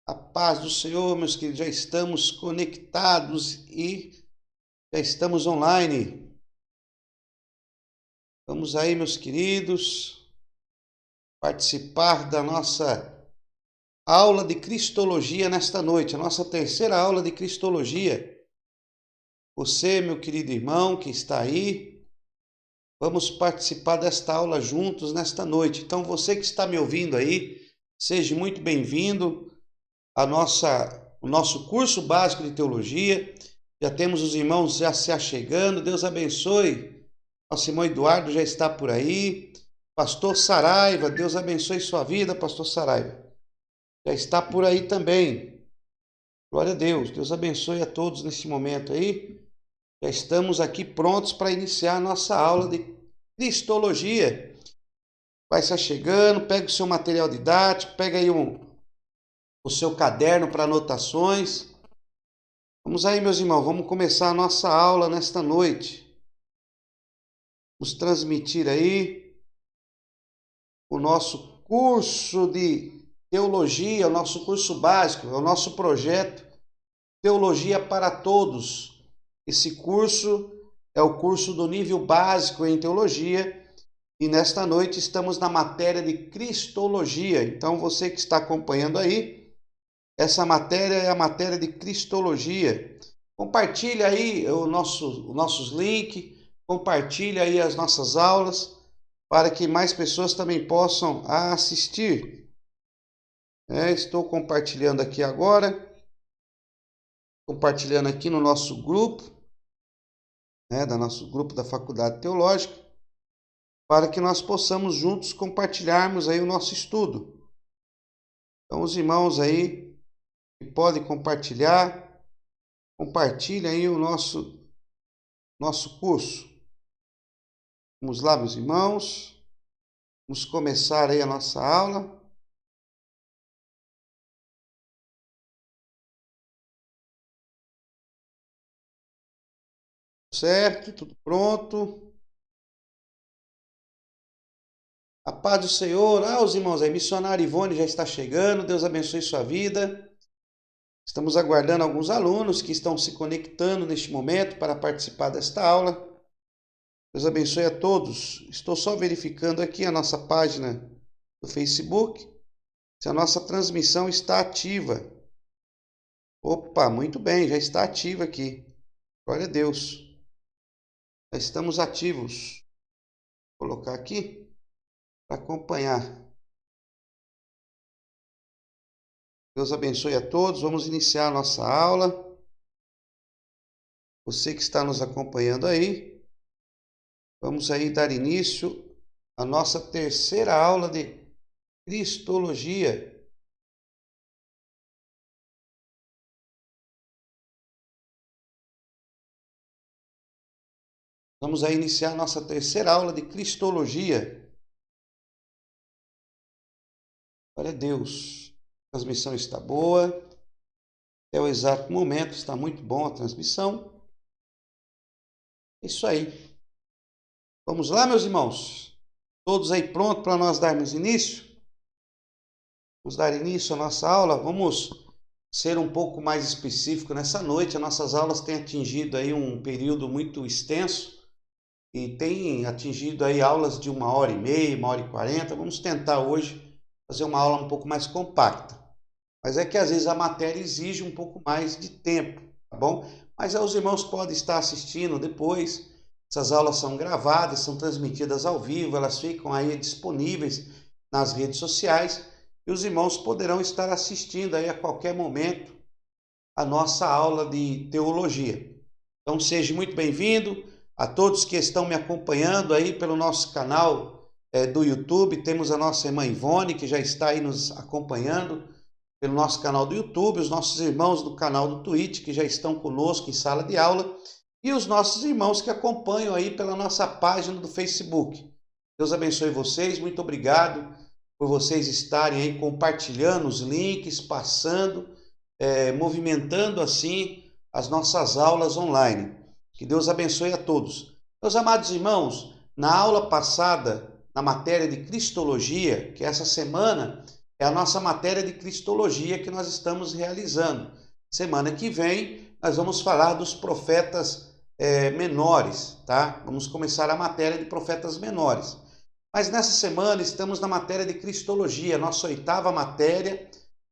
A paz do Senhor, meus queridos, já estamos conectados e já estamos online. Vamos aí, meus queridos, participar da nossa aula de Cristologia nesta noite, a nossa terceira aula de Cristologia. Você, meu querido irmão que está aí, vamos participar desta aula juntos nesta noite. Então, você que está me ouvindo aí, seja muito bem-vindo o nosso curso básico de teologia. Já temos os irmãos já se achegando. Deus abençoe. Nosso irmão Eduardo já está por aí. Pastor Saraiva, Deus abençoe sua vida, Pastor Saraiva. Já está por aí também. Glória a Deus. Deus abençoe a todos nesse momento aí. Já estamos aqui prontos para iniciar a nossa aula de Cristologia. Vai se achegando, pega o seu material didático, pega aí o seu caderno para anotações. Vamos aí, meus irmãos, vamos começar a nossa aula nesta noite. Vamos transmitir aí o nosso curso de teologia, o nosso curso básico, o nosso projeto Teologia para Todos. Esse curso é o curso do nível básico em teologia e nesta noite estamos na matéria de Cristologia. Então, você que está acompanhando aí, essa matéria é a matéria de Cristologia. Compartilha aí os nossos links, compartilha aí as nossas aulas, para que mais pessoas também possam assistir. Estou compartilhando aqui agora, compartilhando aqui no nosso grupo, do nosso grupo da Faculdade Teológica, para que nós possamos juntos compartilharmos aí o nosso estudo. Então, os irmãos aí que podem compartilhar, compartilhem aí o nosso curso. Vamos lá, meus irmãos. Vamos começar aí a nossa aula. Certo? Tudo pronto? A paz do Senhor. Os irmãos aí, missionário Ivone já está chegando. Deus abençoe sua vida. Estamos aguardando alguns alunos que estão se conectando neste momento para participar desta aula. Deus abençoe a todos. Estou só verificando aqui a nossa página do Facebook, se a nossa transmissão está ativa. Opa, muito bem, já está ativa aqui. Glória a Deus. Já estamos ativos. Vou colocar aqui para acompanhar. Deus abençoe a todos. Vamos iniciar a nossa aula. Você que está nos acompanhando aí, vamos aí dar início à nossa terceira aula de Cristologia. Vamos aí iniciar a nossa terceira aula de Cristologia. Glória a Deus. A transmissão está boa. Até o exato momento está muito bom a transmissão. Isso aí. Vamos lá, meus irmãos? Todos aí prontos para nós darmos início? Vamos dar início à nossa aula. Vamos ser um pouco mais específico nessa noite. As nossas aulas têm atingido aí um período muito extenso e tem atingido aí aulas de 1h30, 1h40. Vamos tentar hoje fazer uma aula um pouco mais compacta. Mas é que às vezes a matéria exige um pouco mais de tempo, tá bom? Mas os irmãos podem estar assistindo depois. Essas aulas são gravadas, são transmitidas ao vivo, elas ficam aí disponíveis nas redes sociais e os irmãos poderão estar assistindo aí a qualquer momento a nossa aula de teologia. Então seja muito bem-vindo a todos que estão me acompanhando aí pelo nosso canal do YouTube. Temos a nossa irmã Ivone, que já está aí nos acompanhando pelo nosso canal do YouTube, os nossos irmãos do canal do Twitch, que já estão conosco em sala de aula, e os nossos irmãos que acompanham aí pela nossa página do Facebook. Deus abençoe vocês, muito obrigado por vocês estarem aí compartilhando os links, passando, movimentando assim as nossas aulas online. Que Deus abençoe a todos. Meus amados irmãos, na aula passada, na matéria de Cristologia, que essa semana é a nossa matéria de Cristologia que nós estamos realizando. Semana que vem nós vamos falar dos profetas menores, tá? Vamos começar a matéria de profetas menores. Mas nessa semana estamos na matéria de Cristologia, nossa 8ª matéria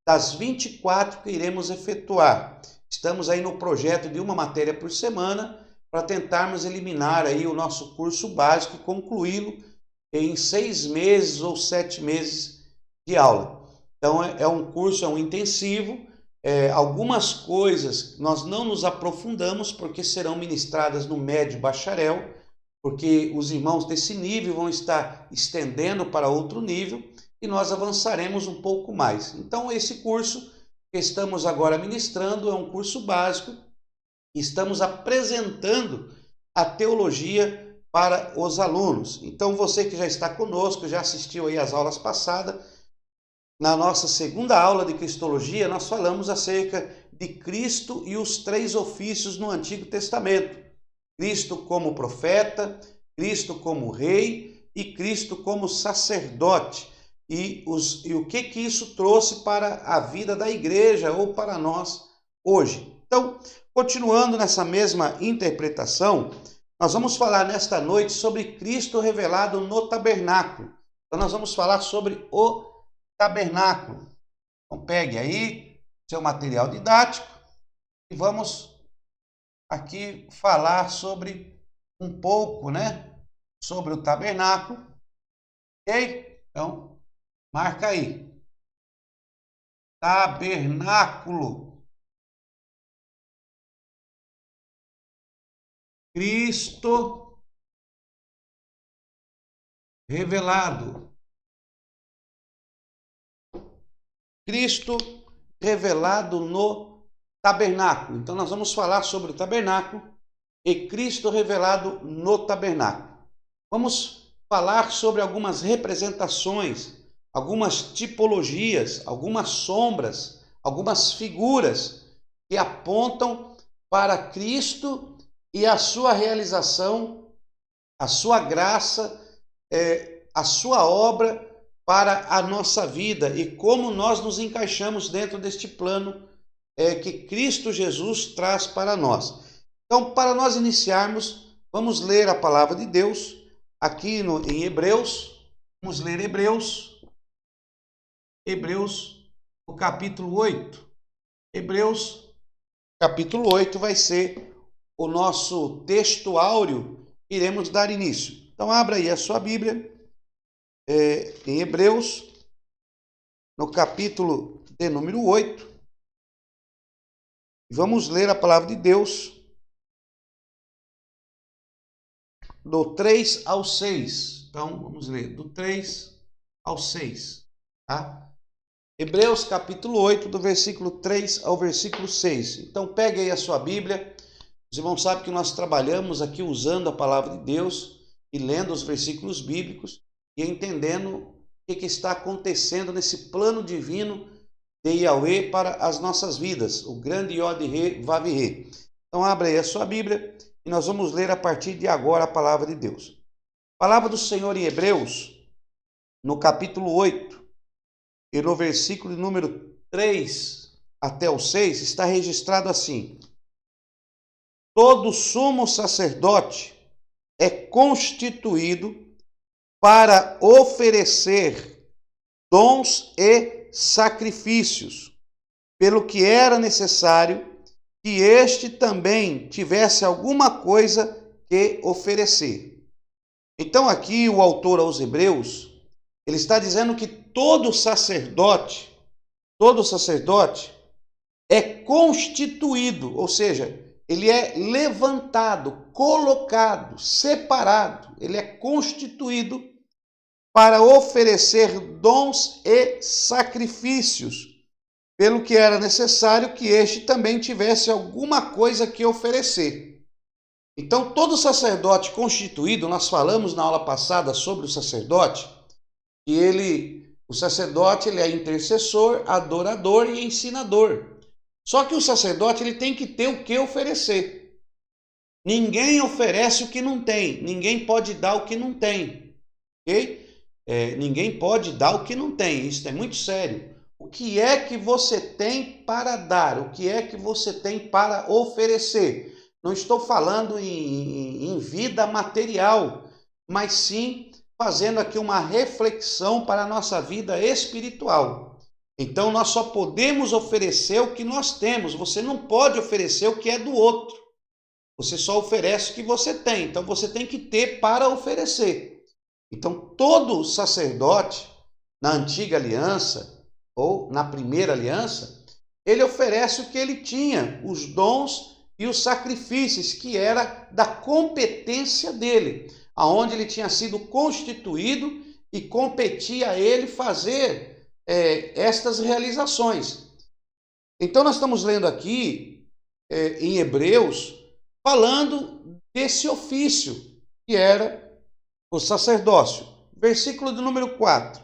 das 24 que iremos efetuar. Estamos aí no projeto de uma matéria por semana para tentarmos eliminar aí o nosso curso básico e concluí-lo em 6 meses ou 7 meses de aula. Então é um curso, é um intensivo. Algumas coisas nós não nos aprofundamos porque serão ministradas no médio bacharel, porque os irmãos desse nível vão estar estendendo para outro nível e nós avançaremos um pouco mais. Então esse curso que estamos agora ministrando é um curso básico. Estamos apresentando a teologia para os alunos. Então você que já está conosco, já assistiu aí às aulas passadas, na nossa 2ª aula de Cristologia, nós falamos acerca de Cristo e os 3 ofícios no Antigo Testamento. Cristo como profeta, Cristo como rei e Cristo como sacerdote. E o que isso trouxe para a vida da igreja ou para nós hoje. Então, continuando nessa mesma interpretação, nós vamos falar nesta noite sobre Cristo revelado no tabernáculo. Então, nós vamos falar sobre o tabernáculo. Então, pegue aí seu material didático e vamos aqui falar sobre um pouco, sobre o tabernáculo. Ok? Então, marca aí. Tabernáculo. Cristo revelado. Cristo revelado no tabernáculo. Então nós vamos falar sobre o tabernáculo e Cristo revelado no tabernáculo. Vamos falar sobre algumas representações, algumas tipologias, algumas sombras, algumas figuras que apontam para Cristo e a sua realização, a sua graça, a sua obra para a nossa vida e como nós nos encaixamos dentro deste plano que Cristo Jesus traz para nós. Então, para nós iniciarmos, vamos ler a palavra de Deus aqui em Hebreus. Vamos ler Hebreus no capítulo 8. Hebreus, capítulo 8, vai ser o nosso texto áureo que iremos dar início. Então, abra aí a sua Bíblia. Em Hebreus, no capítulo de número 8, vamos ler a palavra de Deus do 3 ao 6. Então, vamos ler do 3 ao 6. Tá? Hebreus, capítulo 8, do versículo 3 ao versículo 6. Então, pegue aí a sua Bíblia. Os irmãos sabem que nós trabalhamos aqui usando a palavra de Deus e lendo os versículos bíblicos e entendendo o que está acontecendo nesse plano divino de Yahweh para as nossas vidas, o grande Yod-He, Vav-He. Então, abra aí a sua Bíblia e nós vamos ler a partir de agora a palavra de Deus. A palavra do Senhor em Hebreus, no capítulo 8, e no versículo número 3 até o 6, está registrado assim: todo sumo sacerdote é constituído para oferecer dons e sacrifícios, pelo que era necessário que este também tivesse alguma coisa que oferecer. Então aqui o autor aos Hebreus, ele está dizendo que todo sacerdote é constituído, ou seja, ele é levantado, colocado, separado, ele é constituído para oferecer dons e sacrifícios, pelo que era necessário que este também tivesse alguma coisa que oferecer. Então, todo sacerdote constituído, nós falamos na aula passada sobre o sacerdote, que o sacerdote ele é intercessor, adorador e ensinador. Só que o sacerdote ele tem que ter o que oferecer. Ninguém oferece o que não tem, ninguém pode dar o que não tem, ok? Ninguém pode dar o que não tem, isso é muito sério. O que é que você tem para dar? O que é que você tem para oferecer? Não estou falando em vida material, mas sim fazendo aqui uma reflexão para a nossa vida espiritual. Então, nós só podemos oferecer o que nós temos. Você não pode oferecer o que é do outro. Você só oferece o que você tem. Então, você tem que ter para oferecer. Então, todo sacerdote, na antiga aliança, ou na primeira aliança, ele oferece o que ele tinha, os dons e os sacrifícios, que era da competência dele, aonde ele tinha sido constituído e competia a ele fazer estas realizações. Então nós estamos lendo aqui em Hebreus, falando desse ofício que era o sacerdócio. Versículo do número 4.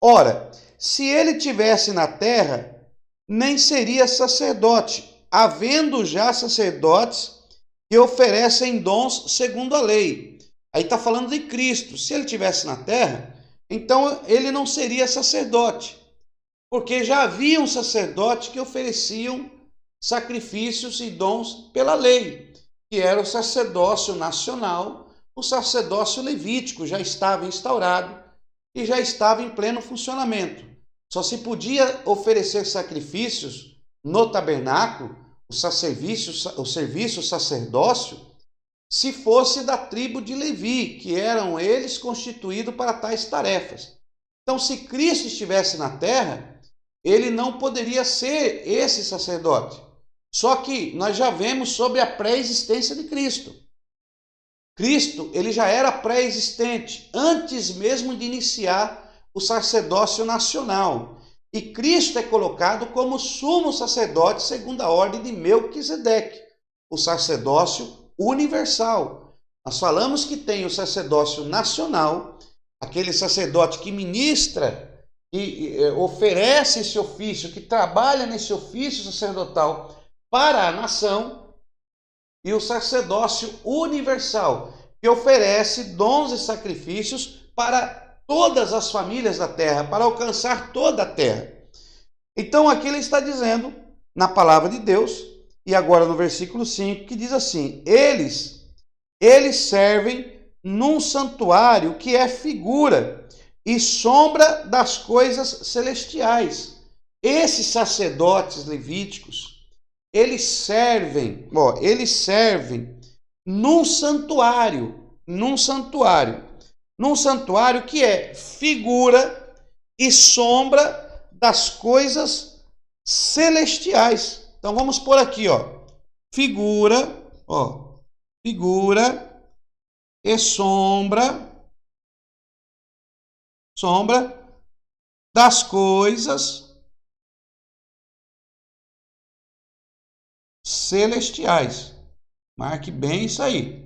Ora, se ele tivesse na terra, nem seria sacerdote, havendo já sacerdotes que oferecem dons segundo a lei. Aí está falando de Cristo. Se ele tivesse na terra, então ele não seria sacerdote, porque já havia um sacerdote que ofereciam sacrifícios e dons pela lei, que era o sacerdócio nacional, o sacerdócio levítico já estava instaurado e já estava em pleno funcionamento. Só se podia oferecer sacrifícios no tabernáculo, o serviço sacerdócio, se fosse da tribo de Levi, que eram eles constituídos para tais tarefas. Então, se Cristo estivesse na terra, ele não poderia ser esse sacerdote. Só que nós já vemos sobre a pré-existência de Cristo. Cristo, ele já era pré-existente, antes mesmo de iniciar o sacerdócio nacional. E Cristo é colocado como sumo sacerdote segundo a ordem de Melquisedeque, o sacerdócio universal. Nós falamos que tem o sacerdócio nacional, aquele sacerdote que ministra e oferece esse ofício, que trabalha nesse ofício sacerdotal para a nação, e o sacerdócio universal, que oferece dons e sacrifícios para todas as famílias da terra, para alcançar toda a terra. Então aqui ele está dizendo, na palavra de Deus, e agora no versículo 5, que diz assim: eles servem num santuário que é figura e sombra das coisas celestiais. Esses sacerdotes levíticos, eles servem num santuário que é figura e sombra das coisas celestiais. Então vamos por aqui, figura e sombra das coisas celestiais. Marque bem isso aí.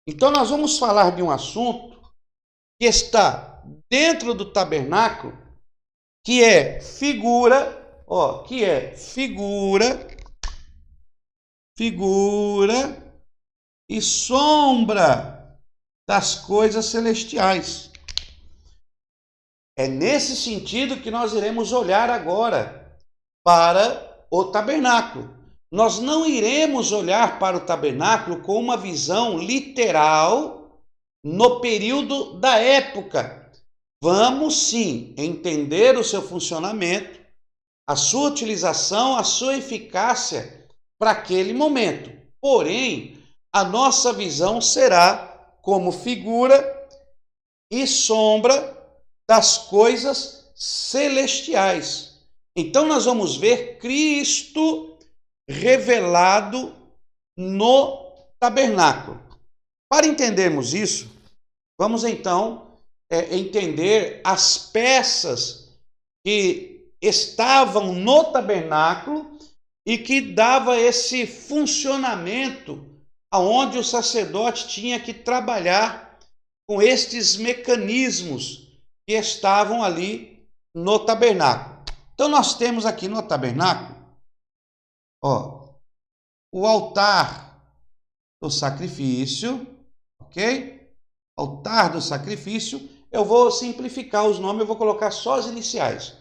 Então nós vamos falar de um assunto que está dentro do tabernáculo, que é figura e sombra das coisas celestiais. É nesse sentido que nós iremos olhar agora para o tabernáculo. Nós não iremos olhar para o tabernáculo com uma visão literal no período da época. Vamos sim entender o seu funcionamento, a sua utilização, a sua eficácia para aquele momento. Porém, a nossa visão será como figura e sombra das coisas celestiais. Então nós vamos ver Cristo revelado no tabernáculo. Para entendermos isso, vamos então entender as peças que estavam no tabernáculo e que dava esse funcionamento aonde o sacerdote tinha que trabalhar com estes mecanismos que estavam ali no tabernáculo. Então nós temos aqui no tabernáculo, o altar do sacrifício, ok? altar do sacrifício. Eu vou simplificar os nomes, eu vou colocar só as iniciais.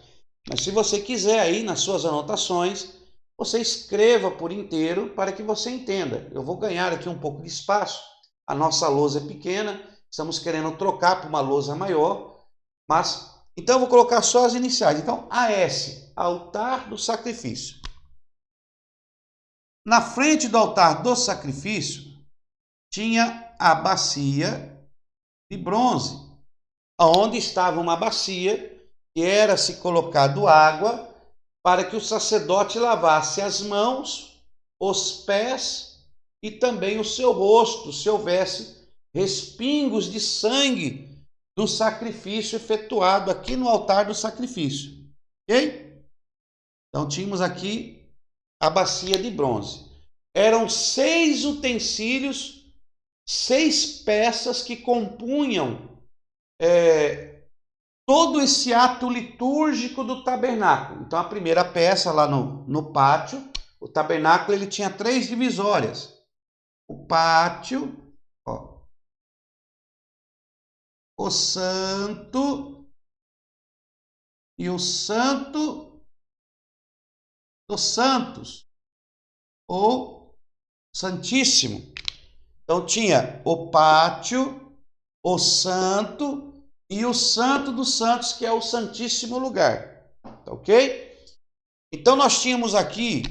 Mas se você quiser aí nas suas anotações, você escreva por inteiro para que você entenda. Eu vou ganhar aqui um pouco de espaço. A nossa lousa é pequena, estamos querendo trocar para uma lousa maior, mas então eu vou colocar só as iniciais. Então, AS, altar do sacrifício. Na frente do altar do sacrifício tinha a bacia de bronze, onde estava uma bacia que era se colocado água para que o sacerdote lavasse as mãos, os pés e também o seu rosto, se houvesse respingos de sangue do sacrifício efetuado aqui no altar do sacrifício. Ok? Então tínhamos aqui a bacia de bronze. Eram 6 utensílios, 6 peças que compunham todo esse ato litúrgico do tabernáculo. Então a primeira peça lá no pátio, o tabernáculo ele tinha 3 divisórias. O pátio, ó, o santo e o santo dos santos, ou santíssimo. Então tinha o pátio, o santo e o santo dos santos, que é o santíssimo lugar. Tá ok? Então nós tínhamos aqui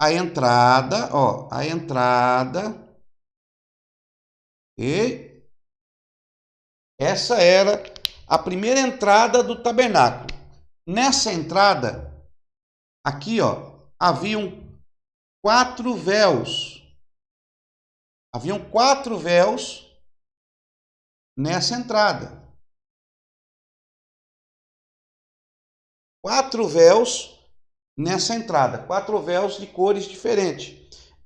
a entrada, ó, a entrada. E essa era a primeira entrada do tabernáculo. Nessa entrada aqui, ó, haviam 4 véus. Haviam 4 véus nessa entrada. 4 véus nessa entrada. 4 véus de cores diferentes.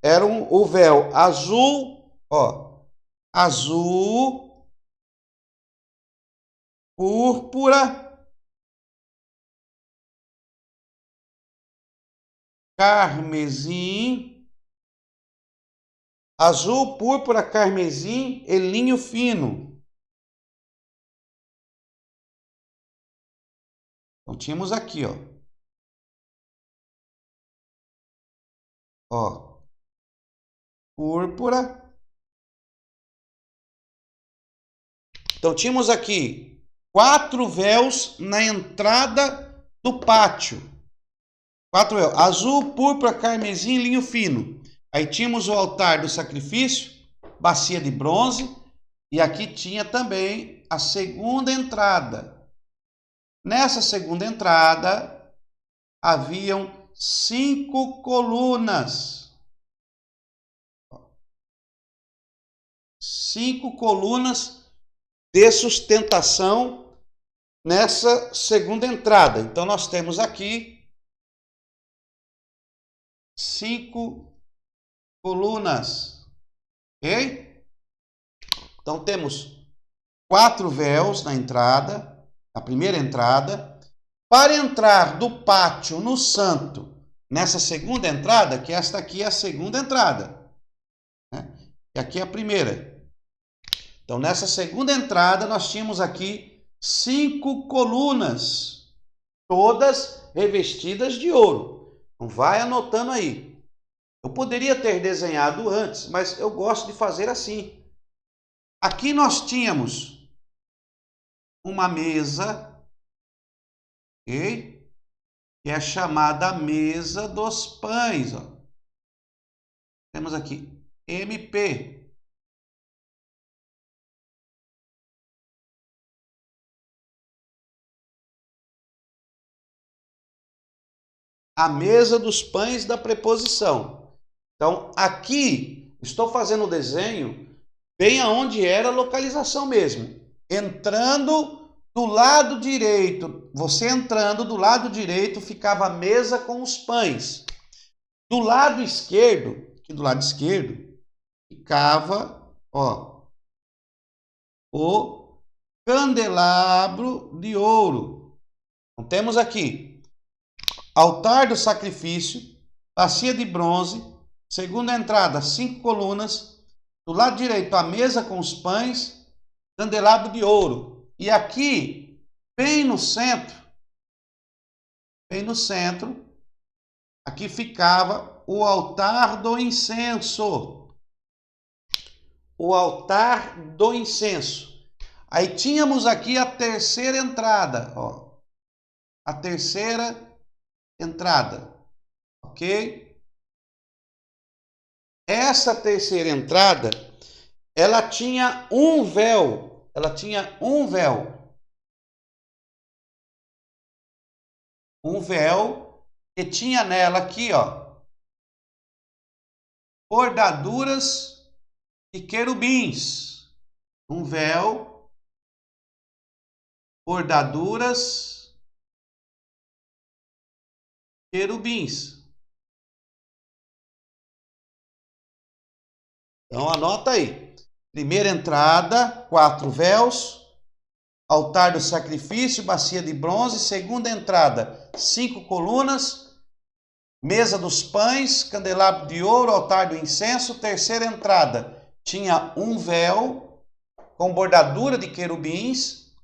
Eram o véu azul, ó, azul, púrpura, carmesim, azul, púrpura, carmesim e linho fino. Então tínhamos aqui, ó, púrpura. Então tínhamos aqui 4 véus na entrada do pátio. 4 véus, azul, púrpura, carmesim, linho fino. Aí tínhamos o altar do sacrifício, bacia de bronze, e aqui tinha também a segunda entrada. Nessa segunda entrada haviam 5 colunas. 5 colunas de sustentação nessa segunda entrada. Então nós temos aqui 5 colunas. Ok? Então temos 4 véus na entrada, a primeira entrada. Para entrar do pátio no santo, nessa segunda entrada, que esta aqui é a segunda entrada, né? E aqui é a primeira. Então nessa segunda entrada nós tínhamos aqui 5 colunas, todas revestidas de ouro. Então vai anotando aí. Eu poderia ter desenhado antes, mas eu gosto de fazer assim. Aqui nós tínhamos uma mesa, ok? Que é chamada mesa dos pães. Ó. Temos aqui MP. A mesa dos pães da preposição. Então, aqui estou fazendo o desenho bem aonde era a localização mesmo. Entrando do lado direito, você entrando do lado direito, ficava a mesa com os pães. Do lado esquerdo, aqui do lado esquerdo, ficava, ó, o candelabro de ouro. Então, temos aqui altar do sacrifício, bacia de bronze, segunda entrada, 5 colunas, Do lado direito, a mesa com os pães, candelabro de ouro. E aqui, bem no centro, aqui ficava o altar do incenso. O altar do incenso. Aí tínhamos aqui a terceira entrada, ó. A terceira entrada, ok? Essa terceira entrada, ela tinha um véu. Um véu que tinha nela aqui, ó, bordaduras de querubins. Um véu, bordaduras, querubins. Então anota aí. Primeira entrada, 4 véus. Altar do sacrifício, bacia de bronze. Segunda entrada, 5 colunas. Mesa dos pães, candelabro de ouro, altar do incenso. Terceira entrada, tinha um véu com bordadura de querubins.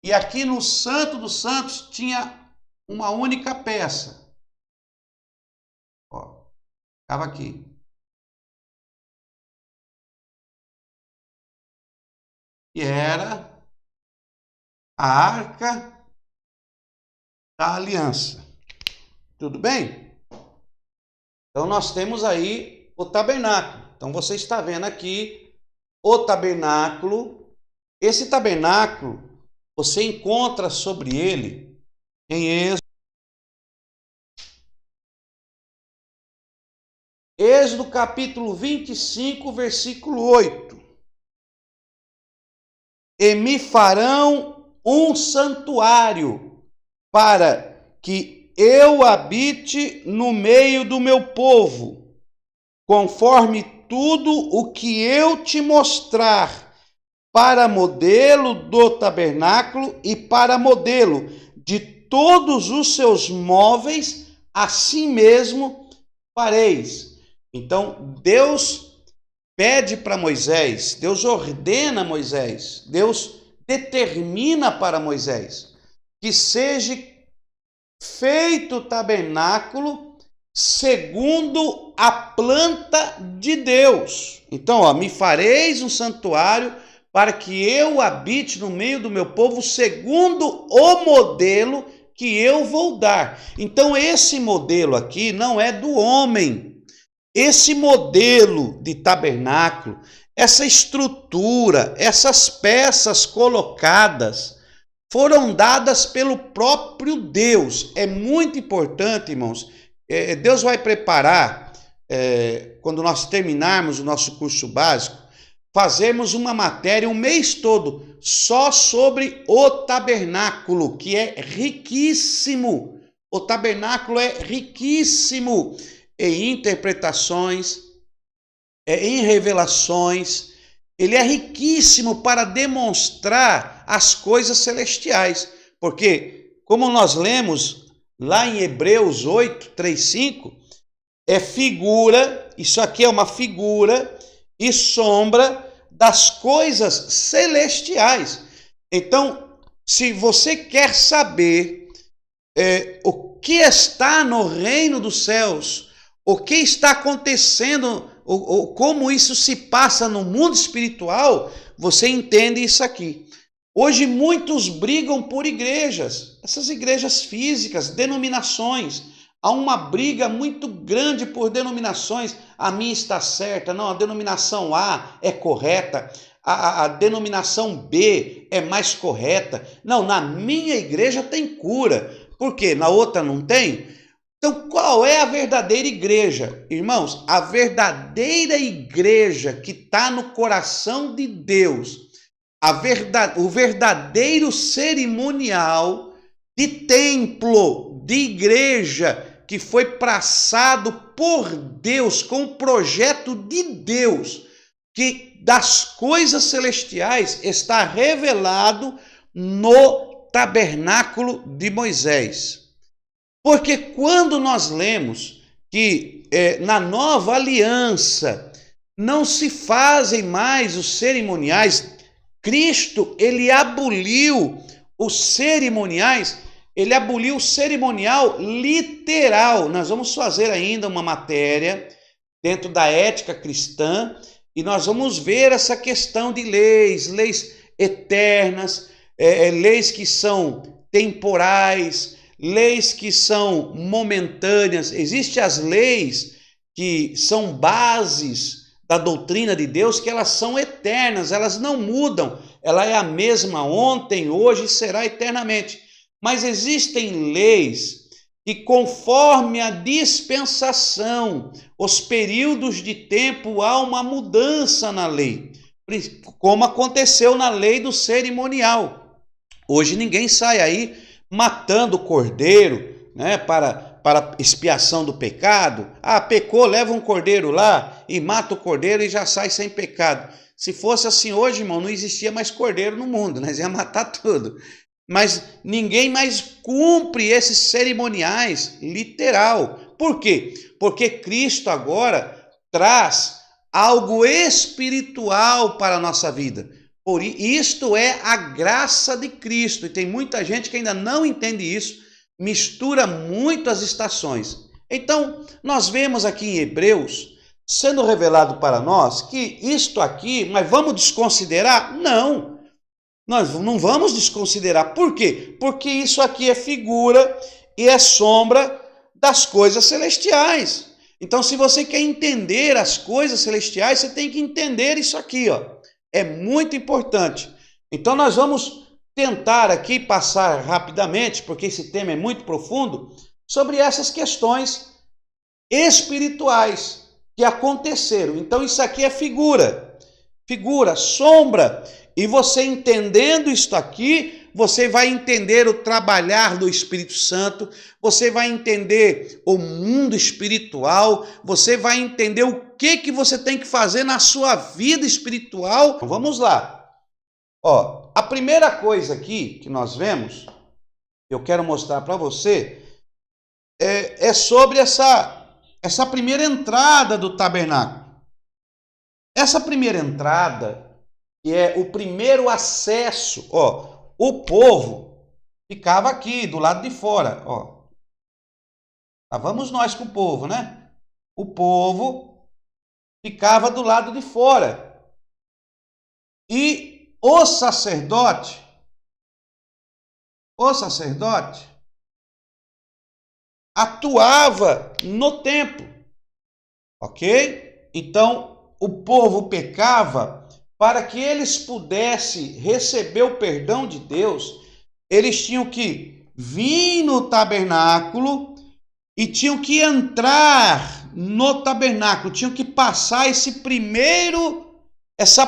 E aqui no Santo dos Santos tinha uma única peça. Ó, ficava aqui. Que era a Arca da Aliança. Tudo bem? Então nós temos aí o tabernáculo. Então você está vendo aqui o tabernáculo. Esse tabernáculo, você encontra sobre ele em Êxodo capítulo 25, versículo 8. E me farão um santuário para que eu habite no meio do meu povo, conforme tudo o que eu te mostrar, para modelo do tabernáculo e para modelo de todos os seus móveis, assim mesmo fareis. Então, Deus pede para Moisés, Deus ordena a Moisés, Deus determina para Moisés que seja feito o tabernáculo segundo a planta de Deus. Então, ó, me fareis um santuário para que eu habite no meio do meu povo segundo o modelo que eu vou dar. Então, esse modelo aqui não é do homem. Esse modelo de tabernáculo, essa estrutura, essas peças colocadas, foram dadas pelo próprio Deus. É muito importante, irmãos. Deus vai preparar, quando nós terminarmos o nosso curso básico, fazermos uma matéria um mês todo só sobre o tabernáculo, que é riquíssimo. O tabernáculo é riquíssimo em interpretações, em revelações. Ele é riquíssimo para demonstrar as coisas celestiais, porque, como nós lemos lá em Hebreus 8, 3, 5, é figura, isso aqui é uma figura e sombra das coisas celestiais. Então, se você quer saber o que está no reino dos céus, o que está acontecendo, como isso se passa no mundo espiritual, você entende isso aqui. Hoje muitos brigam por igrejas, essas igrejas físicas, denominações. Há uma briga muito grande por denominações. A minha está certa, não, a denominação A é correta, a denominação B é mais correta. Não, na minha igreja tem cura, por quê? Na outra não tem? Então, qual é a verdadeira igreja? Irmãos, a verdadeira igreja que está no coração de Deus, o verdadeiro cerimonial de templo, de igreja, que foi traçado por Deus, com o projeto de Deus, que das coisas celestiais está revelado no tabernáculo de Moisés. Porque quando nós lemos que na nova aliança não se fazem mais os cerimoniais. Cristo, ele aboliu os cerimoniais, ele aboliu o cerimonial literal. Nós vamos fazer ainda uma matéria dentro da ética cristã e nós vamos ver essa questão de leis eternas, leis que são temporais, leis que são momentâneas. Existem as leis que são bases da doutrina de Deus, que elas são eternas, elas não mudam, ela é a mesma ontem, hoje e será eternamente. Mas existem leis que, conforme a dispensação, os períodos de tempo, há uma mudança na lei, como aconteceu na lei do cerimonial. Hoje ninguém sai aí matando o cordeiro, né, para expiação do pecado. Pecou, leva um cordeiro lá e mata o cordeiro e já sai sem pecado. Se fosse assim hoje, irmão, não existia mais cordeiro no mundo, nós ia matar tudo. Mas ninguém mais cumpre esses cerimoniais literal. Por quê? Porque Cristo agora traz algo espiritual para a nossa vida. Por isto é a graça de Cristo. E tem muita gente que ainda não entende isso, mistura muito as estações. Então, nós vemos aqui em Hebreus sendo revelado para nós que isto aqui, mas vamos desconsiderar? Não, nós não vamos desconsiderar. Por quê? Porque isso aqui é figura e é sombra das coisas celestiais. Então, se você quer entender as coisas celestiais, você tem que entender isso aqui, ó. É muito importante. Então, nós vamos tentar aqui passar rapidamente, porque esse tema é muito profundo, sobre essas questões espirituais que aconteceram. Então, isso aqui é figura, sombra. E você entendendo isso aqui, você vai entender o trabalhar do Espírito Santo, você vai entender o mundo espiritual, você vai entender o que você tem que fazer na sua vida espiritual. Vamos lá. Ó, a primeira coisa aqui que nós vemos, eu quero mostrar para você, é sobre essa primeira entrada do tabernáculo. Essa primeira entrada, que é o primeiro acesso, ó, o povo ficava aqui do lado de fora, ó. Vamos nós com o povo, né? O povo ficava do lado de fora. E o sacerdote atuava no templo, ok? Então, o povo pecava. Para que eles pudessem receber o perdão de Deus, eles tinham que vir no tabernáculo e tinham que entrar no tabernáculo, tinham que passar essa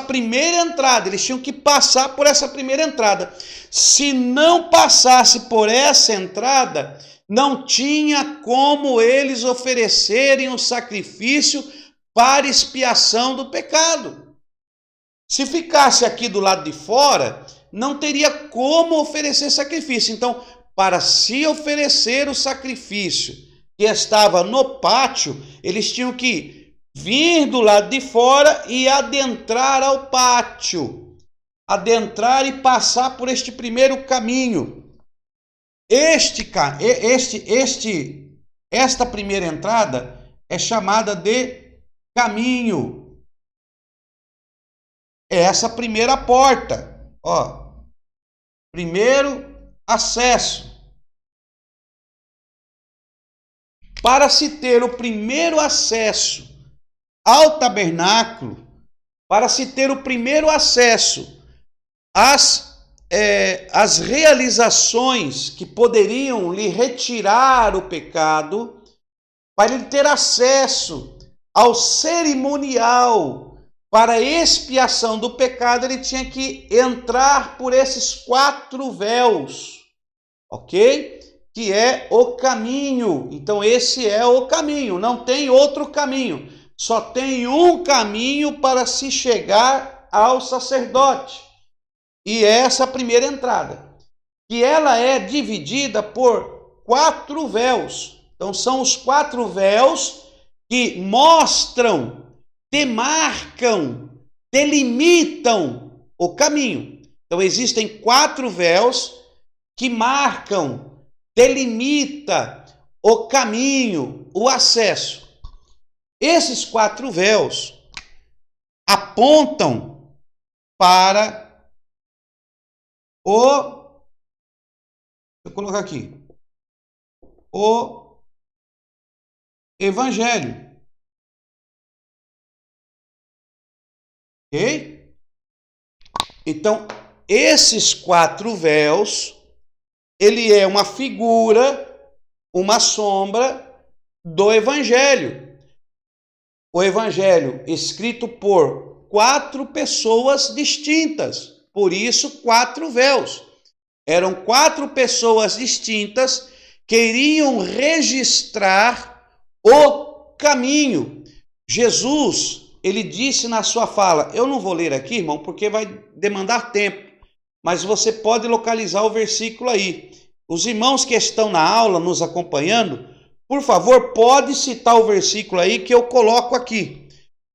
primeira entrada, eles tinham que passar por essa primeira entrada. Se não passasse por essa entrada, não tinha como eles oferecerem o sacrifício para expiação do pecado. Se ficasse aqui do lado de fora, não teria como oferecer sacrifício. Então, para se oferecer o sacrifício que estava no pátio, eles tinham que vir do lado de fora e adentrar ao pátio. Adentrar e passar por este primeiro caminho. Esta primeira entrada é chamada de caminho. É essa primeira porta, ó, primeiro acesso. Para se ter o primeiro acesso ao tabernáculo, para se ter o primeiro acesso às realizações que poderiam lhe retirar o pecado, para ele ter acesso ao cerimonial, para a expiação do pecado, ele tinha que entrar por esses 4 véus, ok? Que é o caminho. Então, esse é o caminho, não tem outro caminho. Só tem um caminho para se chegar ao sacerdote. E é essa primeira entrada. E ela é dividida por 4 véus. Então, são os 4 véus que mostram demarcam, delimitam o caminho. Então existem 4 véus que marcam, delimita o caminho, o acesso. Esses 4 véus apontam para o, vou colocar aqui, o Evangelho. Ok? Então, esses 4 véus, ele é uma figura, uma sombra do Evangelho. O Evangelho escrito por 4 pessoas distintas, por isso 4 véus. Eram 4 pessoas distintas que iriam registrar o caminho. Jesus, ele disse na sua fala, eu não vou ler aqui, irmão, porque vai demandar tempo, mas você pode localizar o versículo aí. Os irmãos que estão na aula, nos acompanhando, por favor, pode citar o versículo aí que eu coloco aqui.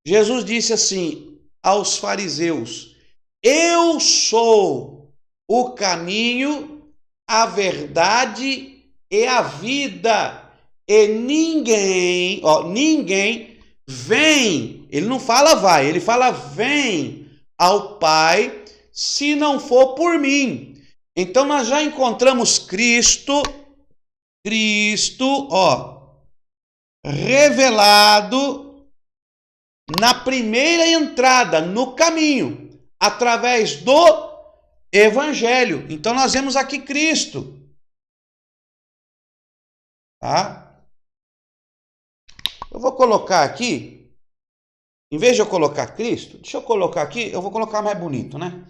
Jesus disse assim aos fariseus, eu sou o caminho, a verdade e a vida, e ninguém vem, ele não fala vai, ele fala vem ao Pai se não for por mim. Então nós já encontramos Cristo, revelado na primeira entrada, no caminho, através do Evangelho. Então nós vemos aqui Cristo. Tá? Eu vou colocar aqui, em vez de eu colocar Cristo, deixa eu colocar aqui, eu vou colocar mais bonito, né?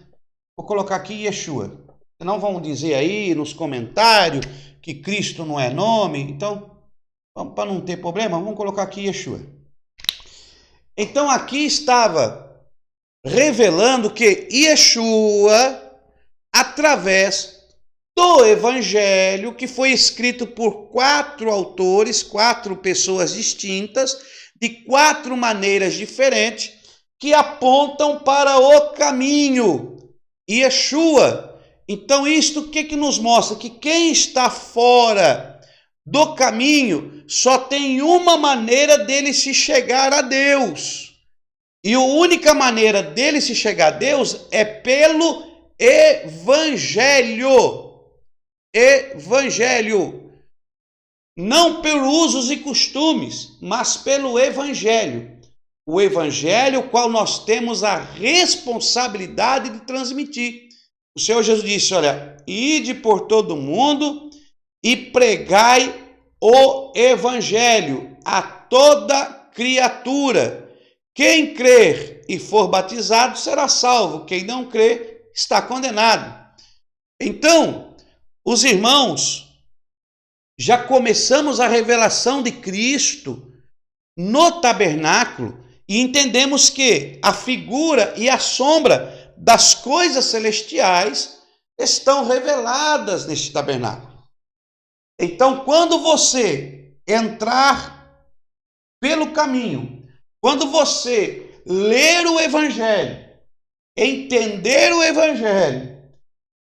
Vou colocar aqui Yeshua. Senão vão dizer aí nos comentários que Cristo não é nome. Então, para não ter problema, vamos colocar aqui Yeshua. Então aqui estava revelando que Yeshua, através do Evangelho, que foi escrito por 4 autores, 4 pessoas distintas, de 4 maneiras diferentes, que apontam para o caminho, Yeshua. Então isto o que nos mostra? Que quem está fora do caminho só tem uma maneira dele se chegar a Deus. E a única maneira dele se chegar a Deus é pelo Evangelho. Evangelho. Não pelos usos e costumes, mas pelo Evangelho. O Evangelho, o qual nós temos a responsabilidade de transmitir. O Senhor Jesus disse, olha, ide por todo o mundo e pregai o Evangelho a toda criatura. Quem crer e for batizado será salvo, quem não crer está condenado. Então, os irmãos, já começamos a revelação de Cristo no tabernáculo e entendemos que a figura e a sombra das coisas celestiais estão reveladas neste tabernáculo. Então, quando você entrar pelo caminho, quando você ler o Evangelho, entender o Evangelho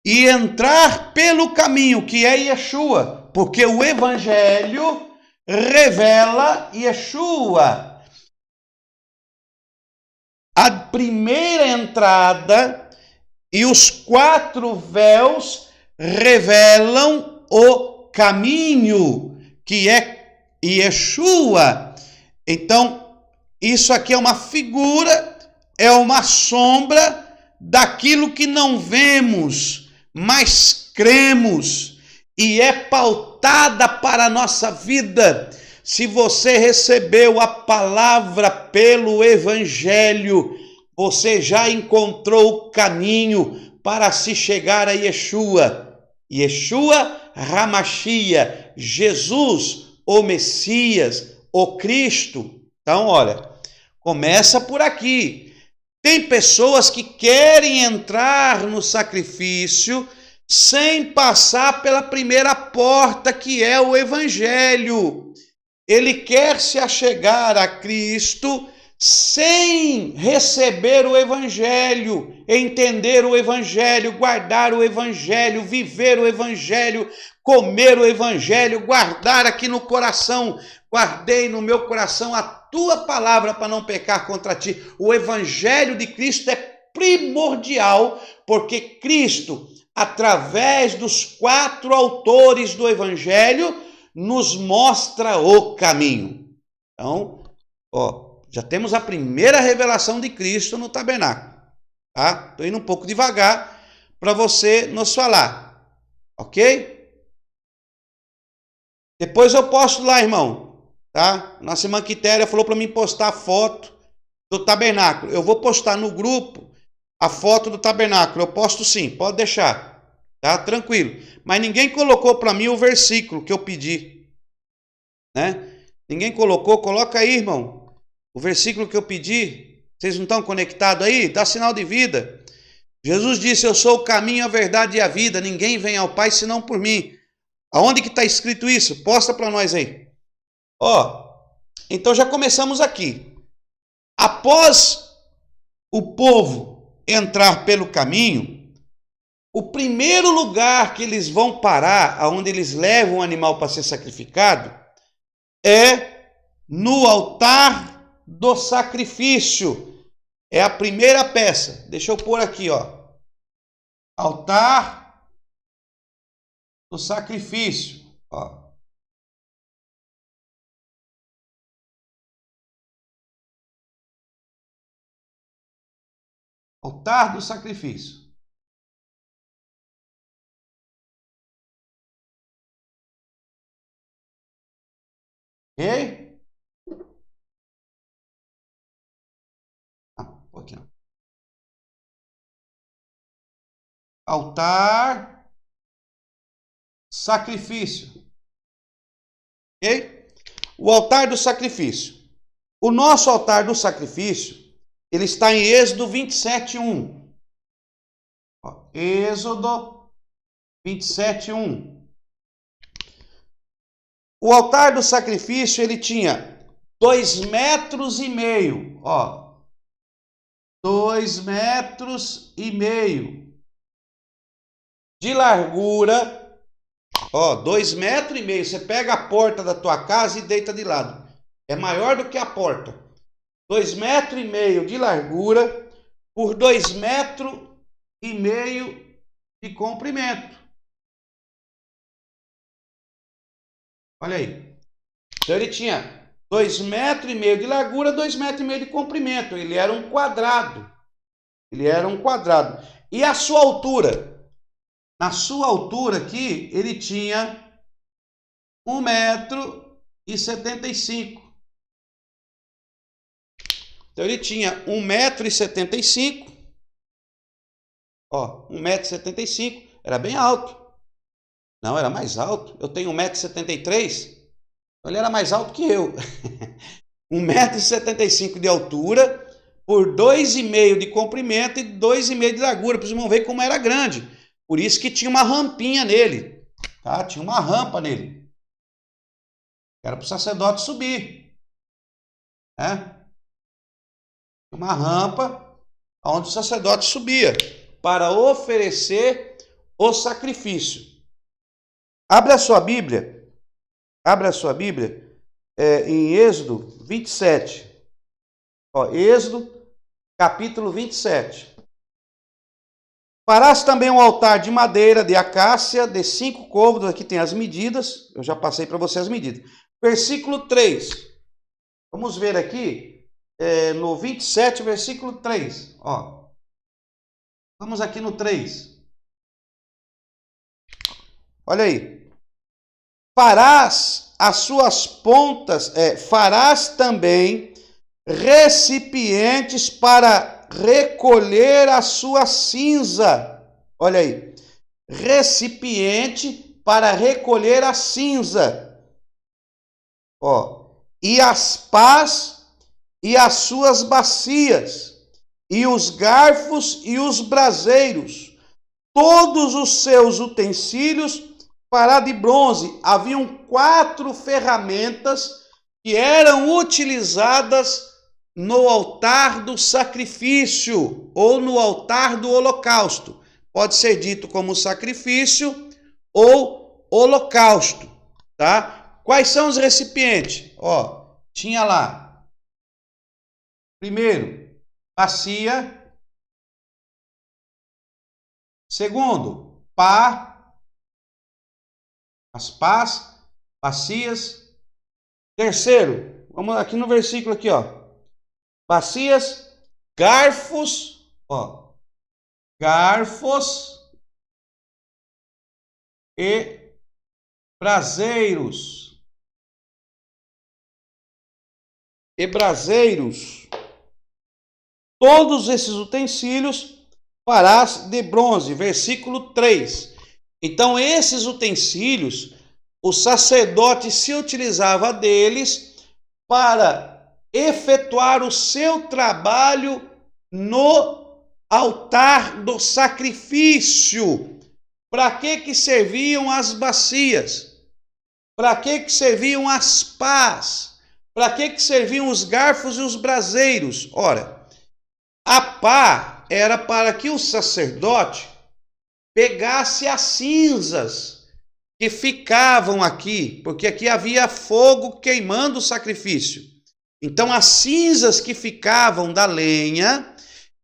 e entrar pelo caminho que é Yeshua, porque o Evangelho revela Yeshua. A primeira entrada e os 4 véus revelam o caminho, que é Yeshua. Então, isso aqui é uma figura, é uma sombra daquilo que não vemos, mas cremos, e é pautada para a nossa vida. Se você recebeu a palavra pelo Evangelho, você já encontrou o caminho para se chegar a Yeshua. Yeshua Hamashia, Jesus, o Messias, o Cristo. Então, olha, começa por aqui. Tem pessoas que querem entrar no sacrifício sem passar pela primeira porta, que é o Evangelho. Ele quer se achegar a Cristo sem receber o Evangelho, entender o Evangelho, guardar o Evangelho, viver o Evangelho, comer o Evangelho, guardar aqui no coração, guardei no meu coração a tua palavra para não pecar contra ti. O Evangelho de Cristo é primordial, porque Cristo, através dos 4 autores do Evangelho, nos mostra o caminho. Então, já temos a primeira revelação de Cristo no tabernáculo, tá? Estou indo um pouco devagar para você nos falar, ok? Depois eu posto lá, irmão, tá? Nossa irmã Quitéria falou para mim postar a foto do tabernáculo. Eu vou postar no grupo a foto do tabernáculo. Eu posto sim, pode deixar, tá? Tranquilo. Mas ninguém colocou para mim o versículo que eu pedi, né? Ninguém colocou, coloca aí, irmão. O versículo que eu pedi, vocês não estão conectados aí? Dá sinal de vida. Jesus disse, eu sou o caminho, a verdade e a vida. Ninguém vem ao Pai senão por mim. Aonde que está escrito isso? Posta para nós aí. Então já começamos aqui. Após o povo entrar pelo caminho, o primeiro lugar que eles vão parar, aonde eles levam o animal para ser sacrificado, é no altar do sacrifício. É a primeira peça. Deixa eu pôr aqui, altar do sacrifício, altar do sacrifício. Ok? Aqui, altar, sacrifício. Ok? O altar do sacrifício. O nosso altar do sacrifício, ele está em Êxodo 27:1. Êxodo 27:1. O altar do sacrifício, ele tinha 2,5 metros. 2,5 metros de largura. 2,5 metros. Você pega a porta da tua casa e deita de lado. É maior do que a porta. 2,5 metros de largura por 2,5 metros de comprimento. Olha aí. Então ele tinha 2,5 metros de largura, 2,5 metros de comprimento. Ele era um quadrado. E a sua altura? Na sua altura aqui, ele tinha 1,75 m. Então ele tinha 1,75 m. 1,75 m. Era bem alto. Não, era mais alto. Eu tenho 1,73 m. Ele era mais alto que eu. 1,75 m de altura por 2,5 m de comprimento e 2,5 m de largura. Para vocês vão ver como era grande. Por isso que tinha uma rampinha nele. Tá? Tinha uma rampa nele. Era para o sacerdote subir. Né? Uma rampa onde o sacerdote subia para oferecer o sacrifício. Abra a sua Bíblia em Êxodo 27. Êxodo, capítulo 27. Farás também um altar de madeira de acácia, de 5 côvados, aqui tem as medidas, eu já passei para você as medidas. Versículo 3. Vamos ver aqui, no 27, versículo 3. Vamos aqui no 3. Olha aí. Farás as suas pontas, farás também recipientes para recolher a sua cinza. Olha aí. Recipiente para recolher a cinza. E as pás e as suas bacias, e os garfos e os braseiros, todos os seus utensílios fará de bronze. Haviam 4 ferramentas que eram utilizadas no altar do sacrifício ou no altar do holocausto. Pode ser dito como sacrifício ou holocausto, tá? Quais são os recipientes? Ó, tinha lá, primeiro, bacia. Segundo, pá, as pás, bacias. Terceiro, vamos aqui no versículo aqui, ó. Bacias, garfos, ó. Garfos e braseiros. Todos esses utensílios farás de bronze. Versículo 3. Então, esses utensílios, o sacerdote se utilizava deles para efetuar o seu trabalho no altar do sacrifício. Para que serviam as bacias? Para que serviam as pás? Para que serviam os garfos e os braseiros? Ora, a pá era para que o sacerdote pegasse as cinzas que ficavam aqui, porque aqui havia fogo queimando o sacrifício. Então, as cinzas que ficavam da lenha,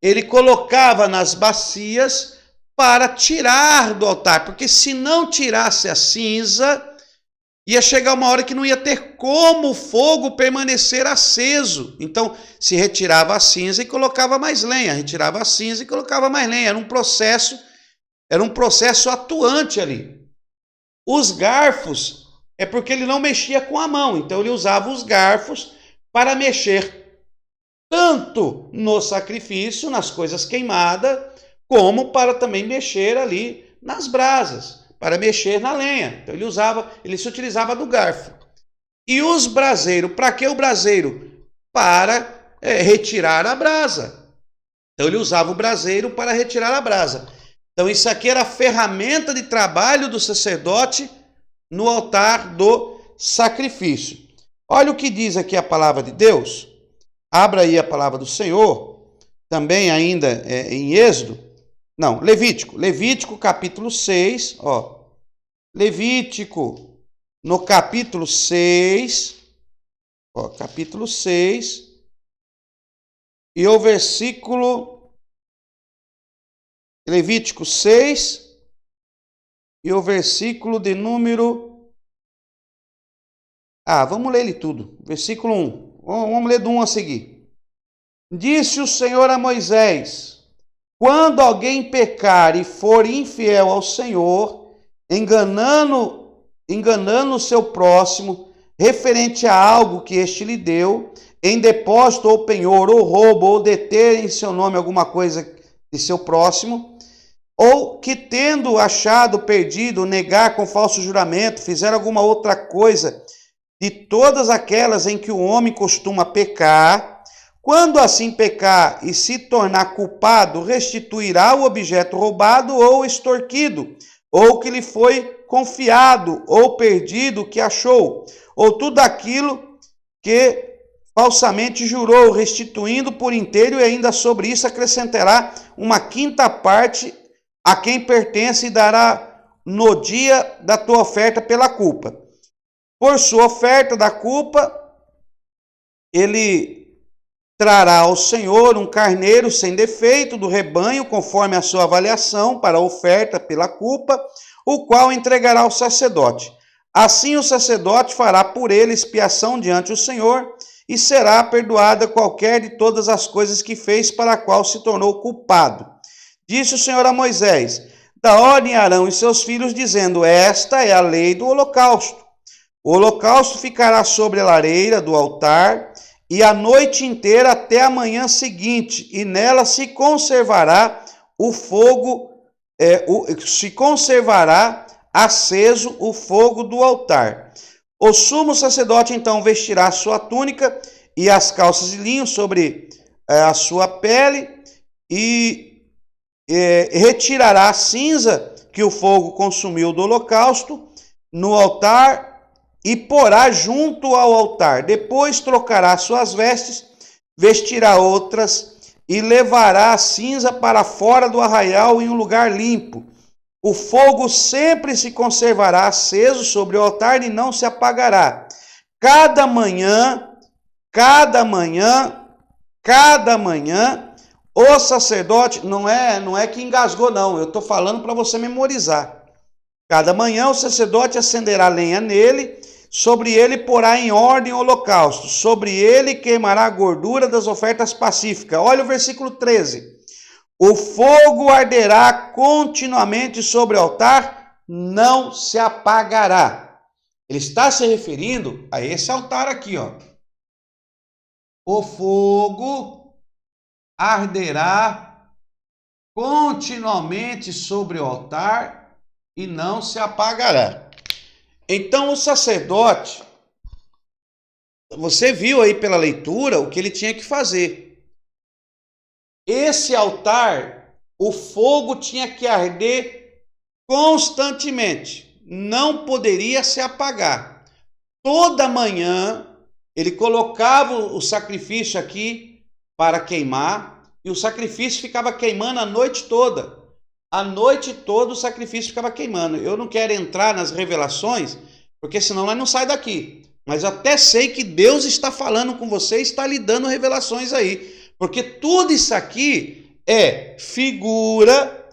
ele colocava nas bacias para tirar do altar, porque se não tirasse a cinza, ia chegar uma hora que não ia ter como o fogo permanecer aceso. Então, se retirava a cinza e colocava mais lenha, retirava a cinza e colocava mais lenha. Era um processo atuante ali. Os garfos é porque ele não mexia com a mão, então ele usava os garfos para mexer tanto no sacrifício, nas coisas queimadas, como para também mexer ali nas brasas, para mexer na lenha. Então ele se utilizava do garfo. E os braseiros, para que o braseiro? Para retirar a brasa. Então ele usava o braseiro para retirar a brasa. Então isso aqui era a ferramenta de trabalho do sacerdote no altar do sacrifício. Olha o que diz aqui a palavra de Deus. Abra aí a palavra do Senhor, também ainda em Êxodo. Não, Levítico capítulo 6, ó. Levítico no capítulo 6, ó, capítulo 6, e o versículo Levítico 6 e o versículo de número... vamos ler ele tudo. Versículo 1. Vamos ler do 1 a seguir. Disse o Senhor a Moisés: quando alguém pecar e for infiel ao Senhor, enganando o seu próximo, referente a algo que este lhe deu, em depósito ou penhor, ou roubo, ou deter em seu nome alguma coisa de seu próximo, ou que tendo achado perdido, negar com falso juramento, fizer alguma outra coisa de todas aquelas em que o homem costuma pecar, quando assim pecar e se tornar culpado, restituirá o objeto roubado ou extorquido, ou que lhe foi confiado, ou perdido que achou, ou tudo aquilo que falsamente jurou, restituindo por inteiro, e ainda sobre isso acrescentará uma quinta parte a quem pertence e dará no dia da tua oferta pela culpa. Por sua oferta da culpa, ele trará ao Senhor um carneiro sem defeito do rebanho, conforme a sua avaliação, para a oferta pela culpa, o qual entregará ao sacerdote. Assim o sacerdote fará por ele expiação diante do Senhor, e será perdoada qualquer de todas as coisas que fez para a qual se tornou culpado. Disse o Senhor a Moisés: dá ordem a Arão e seus filhos, dizendo: esta é a lei do holocausto. O holocausto ficará sobre a lareira do altar, e a noite inteira até a manhã seguinte, e nela se conservará o fogo, se conservará aceso o fogo do altar. O sumo sacerdote então vestirá sua túnica e as calças de linho sobre a sua pele, e retirará a cinza que o fogo consumiu do holocausto no altar e porá junto ao altar. Depois trocará suas vestes vestirá outras e levará a cinza para fora do arraial em um lugar limpo. O fogo sempre se conservará aceso sobre o altar e não se apagará. Cada manhã, o sacerdote, não é que engasgou não, eu estou falando para você memorizar. Cada manhã o sacerdote acenderá lenha nele, sobre ele porá em ordem o holocausto, sobre ele queimará a gordura das ofertas pacíficas. Olha o versículo 13. O fogo arderá continuamente sobre o altar, não se apagará. Ele está se referindo a esse altar aqui, ó. O fogo arderá continuamente sobre o altar e não se apagará. Então o sacerdote, você viu aí pela leitura o que ele tinha que fazer. Esse altar, o fogo tinha que arder constantemente, não poderia se apagar. Toda manhã ele colocava o sacrifício aqui para queimar, e o sacrifício ficava queimando a noite toda. A noite toda o sacrifício ficava queimando. Eu não quero entrar nas revelações, porque senão nós não sai daqui. Mas eu até sei que Deus está falando com você, está lhe dando revelações aí. Porque tudo isso aqui é figura,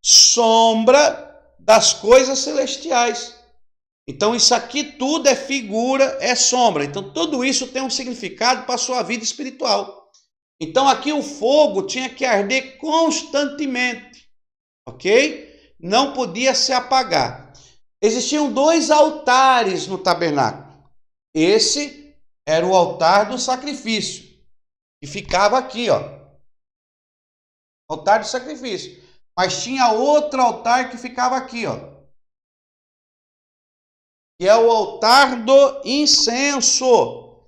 sombra das coisas celestiais. Então isso aqui tudo é figura, é sombra. Então tudo isso tem um significado para a sua vida espiritual. Então aqui o fogo tinha que arder constantemente, ok? Não podia se apagar. Existiam 2 altares no tabernáculo. Esse era o altar do sacrifício, que ficava aqui, ó. Altar do sacrifício. Mas tinha outro altar que ficava aqui, ó. Que é o altar do incenso.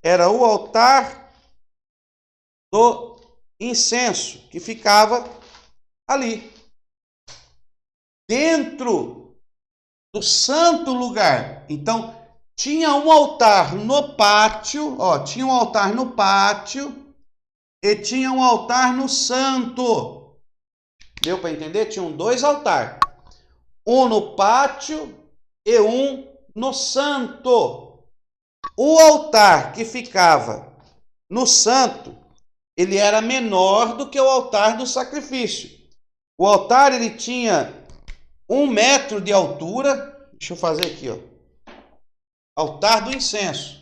Era o altar do incenso, que ficava ali. Dentro do santo lugar. Então, tinha um altar no pátio, ó, tinha um altar no pátio e tinha um altar no santo. Deu para entender? Tinham 2 altares. Um no pátio e um no santo. O altar que ficava no santo, ele era menor do que o altar do sacrifício. O altar, ele tinha 1 metro de altura. Deixa eu fazer aqui, ó. Altar do incenso.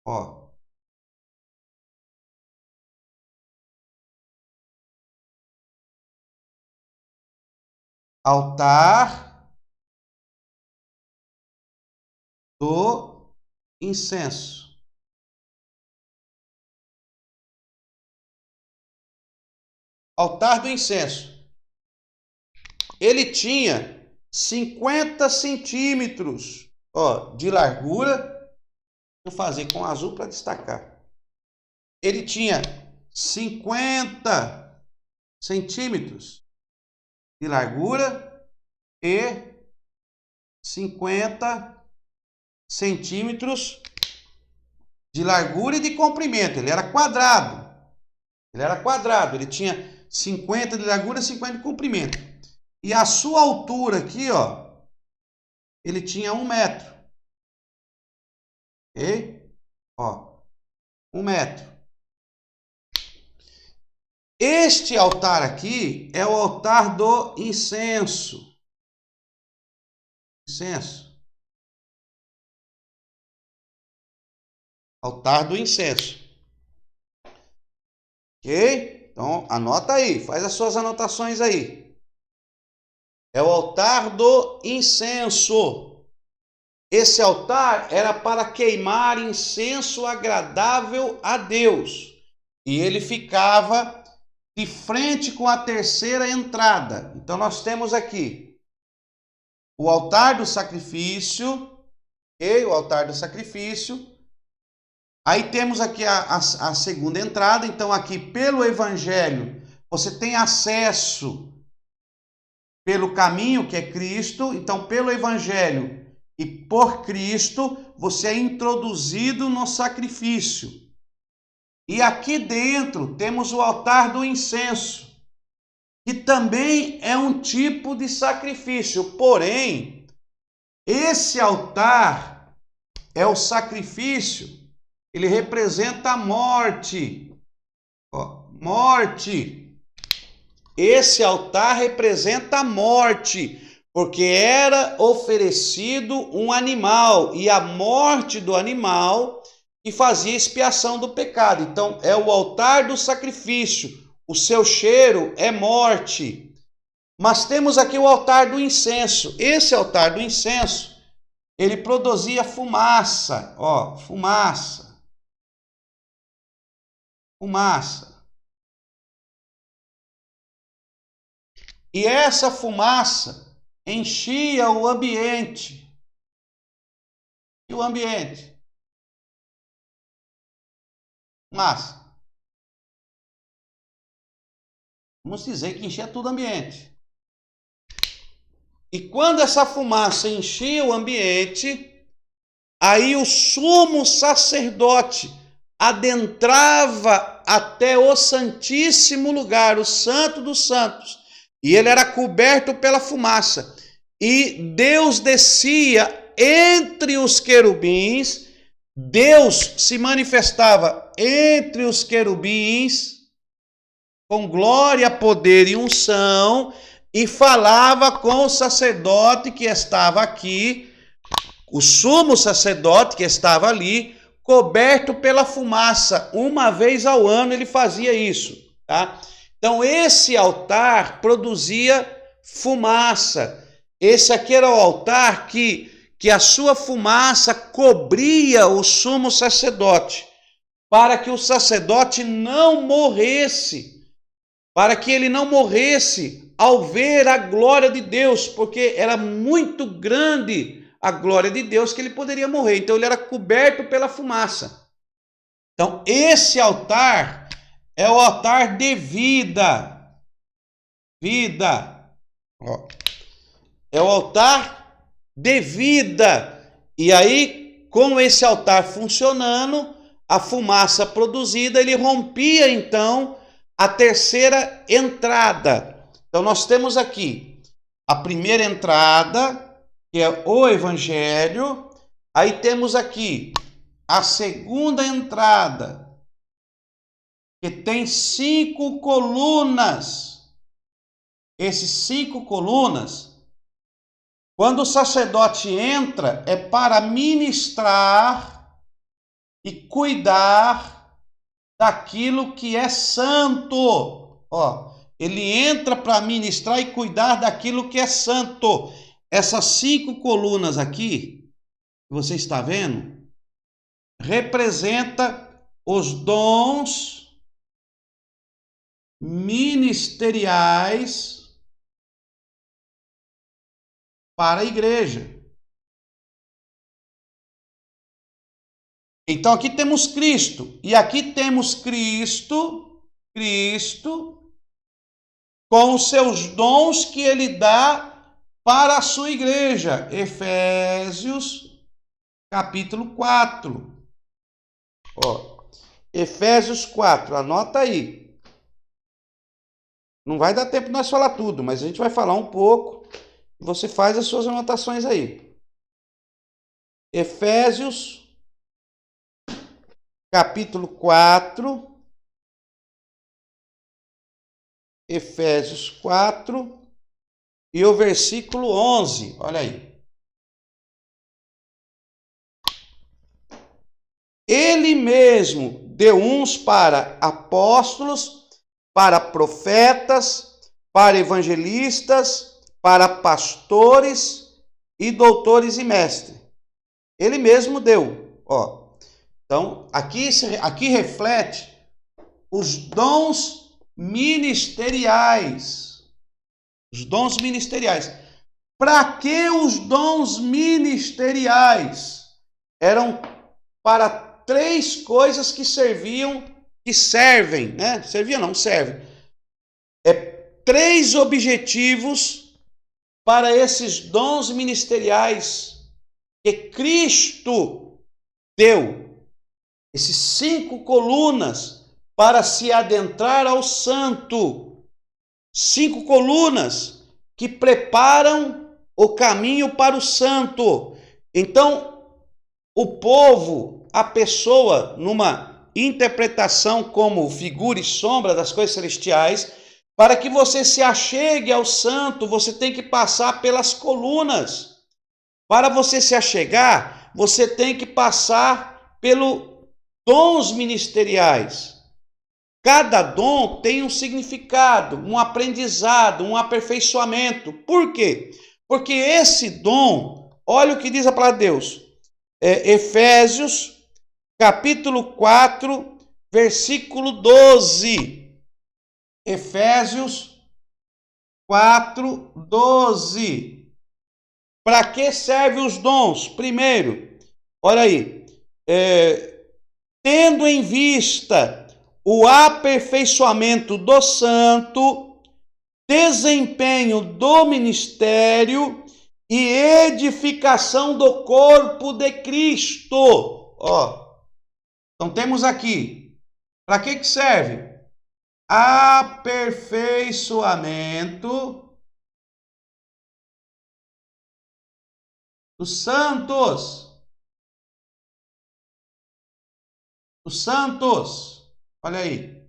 Ó. Altar do incenso. Altar do incenso. Ele tinha 50 centímetros, ó, de largura. Vou fazer com azul para destacar. Ele tinha 50 centímetros de largura e 50 centímetros de largura e de comprimento. Ele era quadrado. Ele tinha 50 de largura e 50 de comprimento. E a sua altura aqui, ó, ele tinha 1 metro. Ok? Ó, 1 metro. Este altar aqui é o altar do incenso. Incenso. Altar do incenso. Ok? Então, anota aí. Faz as suas anotações aí. É o altar do incenso. Esse altar era para queimar incenso agradável a Deus. E ele ficava de frente com a terceira entrada. Então nós temos aqui o altar do sacrifício, okay? O altar do sacrifício. Aí temos aqui a segunda entrada. Então aqui pelo evangelho você tem acesso pelo caminho que é Cristo, então pelo Evangelho e por Cristo, você é introduzido no sacrifício. E aqui dentro temos o altar do incenso, que também é um tipo de sacrifício. Porém, esse altar é o sacrifício, ele representa a morte. Morte. Esse altar representa a morte, porque era oferecido um animal, e a morte do animal que fazia expiação do pecado. Então, é o altar do sacrifício. O seu cheiro é morte. Mas temos aqui o altar do incenso. Esse altar do incenso, ele produzia fumaça, fumaça. E essa fumaça enchia o ambiente. E o ambiente? Fumaça. Vamos dizer que enchia todo o ambiente. E quando essa fumaça enchia o ambiente, aí o sumo sacerdote adentrava até o Santíssimo Lugar, o Santo dos Santos, e ele era coberto pela fumaça. E Deus descia entre os querubins, Deus se manifestava entre os querubins, com glória, poder e unção, e falava com o sacerdote que estava aqui, o sumo sacerdote que estava ali, coberto pela fumaça. Uma vez ao ano ele fazia isso, tá? Então esse altar produzia fumaça. Esse aqui era o altar que a sua fumaça cobria o sumo sacerdote, para que o sacerdote não morresse, para que ele não morresse ao ver a glória de Deus, porque era muito grande a glória de Deus que ele poderia morrer. Então ele era coberto pela fumaça. Então esse altar é o altar de vida. É o altar de vida. E aí, com esse altar funcionando, a fumaça produzida, ele rompia então a terceira entrada. Então nós temos aqui a primeira entrada, que é o Evangelho. Aí temos aqui a segunda entrada, que tem 5 colunas. Esses 5 colunas, quando o sacerdote entra, é para ministrar e cuidar daquilo que é santo. Ele entra para ministrar e cuidar daquilo que é santo. Essas 5 colunas aqui, que você está vendo, representa os dons ministeriais para a igreja. Então aqui temos Cristo, e aqui temos Cristo com os seus dons que ele dá para a sua igreja. Efésios capítulo 4. Efésios 4, anota aí. Não vai dar tempo de nós falar tudo, mas a gente vai falar um pouco. Você faz as suas anotações aí. Efésios capítulo 4. Efésios 4 e o versículo 11. Olha aí. Ele mesmo deu uns para apóstolos, para profetas, para evangelistas, para pastores e doutores e mestres. Ele mesmo deu. Então, aqui reflete os dons ministeriais. Os dons ministeriais. Para que os dons ministeriais? Eram para 3 coisas que servem, né? Serviam não, servem. 3 objetivos para esses dons ministeriais que Cristo deu. Esses 5 colunas para se adentrar ao santo. 5 colunas que preparam o caminho para o santo. Então, o povo, a pessoa, numa interpretação como figura e sombra das coisas celestiais, para que você se achegue ao santo, você tem que passar pelas colunas. Para você se achegar, você tem que passar pelos dons ministeriais. Cada dom tem um significado, um aprendizado, um aperfeiçoamento. Por quê? Porque esse dom, olha o que diz a palavra de Deus. Efésios, capítulo 4, versículo 12. Efésios 4, 12. Para que servem os dons? Primeiro, olha aí, tendo em vista o aperfeiçoamento do santo, desempenho do ministério e edificação do corpo de Cristo. Ó, então temos aqui, para que serve? Aperfeiçoamento dos santos. Os santos, olha aí.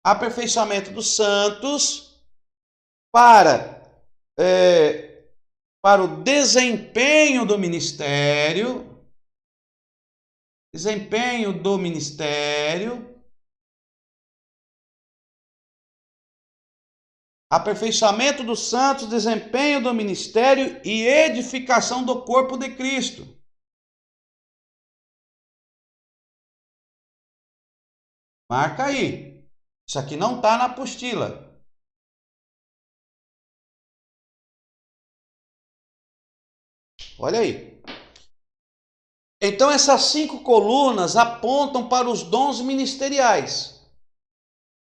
Aperfeiçoamento dos santos para o desempenho do ministério. Desempenho do ministério. Aperfeiçoamento dos santos, desempenho do ministério e edificação do corpo de Cristo. Marca aí. Isso aqui não está na apostila. Olha aí. Então essas 5 colunas apontam para os dons ministeriais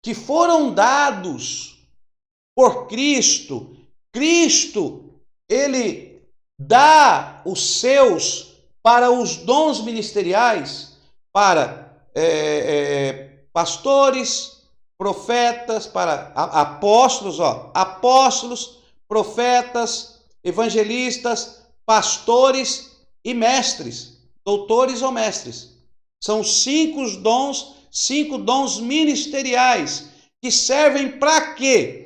que foram dados por Cristo. Cristo, ele dá os seus para os dons ministeriais, para pastores, profetas, para apóstolos, apóstolos, profetas, evangelistas, pastores e mestres, doutores ou mestres. São 5 dons ministeriais que servem para quê?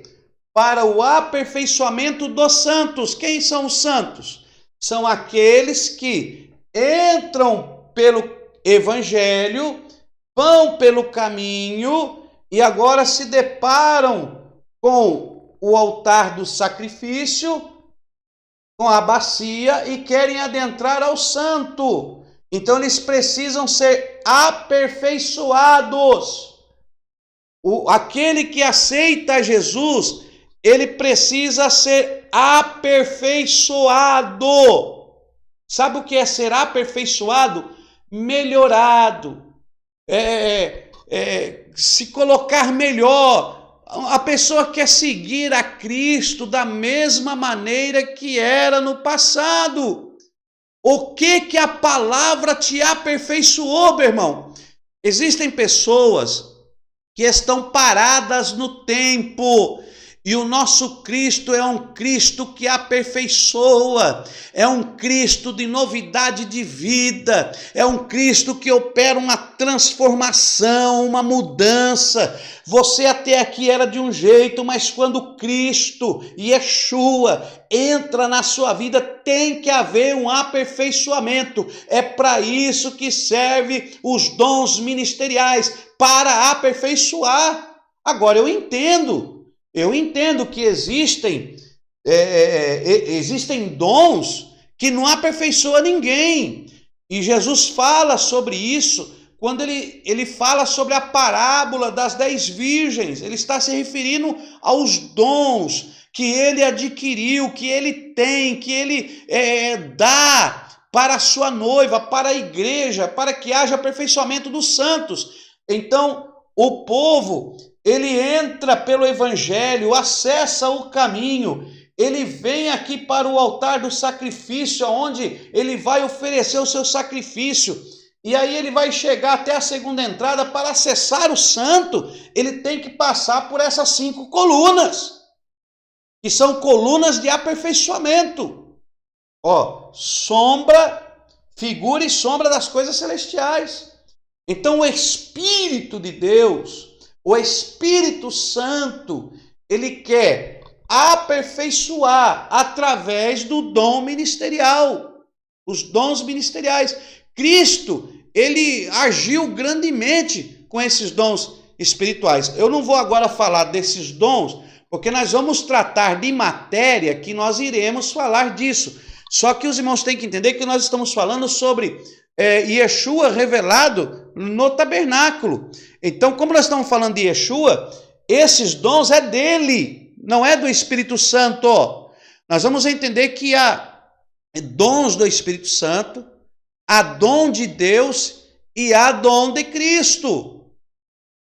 Para o aperfeiçoamento dos santos. Quem são os santos? São aqueles que entram pelo evangelho, vão pelo caminho e agora se deparam com o altar do sacrifício, com a bacia e querem adentrar ao santo. Então eles precisam ser aperfeiçoados. Aquele que aceita Jesus, ele precisa ser aperfeiçoado. Sabe o que é ser aperfeiçoado? Melhorado. Se colocar melhor. A pessoa quer seguir a Cristo da mesma maneira que era no passado. O que a palavra te aperfeiçoou, meu irmão? Existem pessoas que estão paradas no tempo. E o nosso Cristo é um Cristo que aperfeiçoa, é um Cristo de novidade de vida, é um Cristo que opera uma transformação, uma mudança. Você até aqui era de um jeito, mas quando Cristo, Yeshua, entra na sua vida, tem que haver um aperfeiçoamento. É para isso que serve os dons ministeriais, para aperfeiçoar. Agora eu entendo que existem dons que não aperfeiçoam ninguém. E Jesus fala sobre isso quando ele fala sobre a parábola das 10 virgens. Ele está se referindo aos dons que ele adquiriu, que ele tem, que ele dá para a sua noiva, para a igreja, para que haja aperfeiçoamento dos santos. Então, o povo, ele entra pelo evangelho, acessa o caminho ele vem aqui para o altar do sacrifício, onde ele vai oferecer o seu sacrifício. E aí ele vai chegar até a segunda entrada. Para acessar o santo, ele tem que passar por essas 5 colunas, que são colunas de aperfeiçoamento. Ó, sombra, figura e sombra das coisas celestiais. Então o Espírito de Deus, o Espírito Santo, ele quer aperfeiçoar através do dom ministerial, os dons ministeriais. Cristo, ele agiu grandemente com esses dons espirituais. Eu não vou agora falar desses dons, porque nós vamos tratar de matéria que nós iremos falar disso. Só que os irmãos têm que entender que nós estamos falando sobre Yeshua revelado no tabernáculo. Então, como nós estamos falando de Yeshua, esses dons é dele, não é do Espírito Santo. Nós vamos entender que há dons do Espírito Santo, há dom de Deus e há dom de Cristo.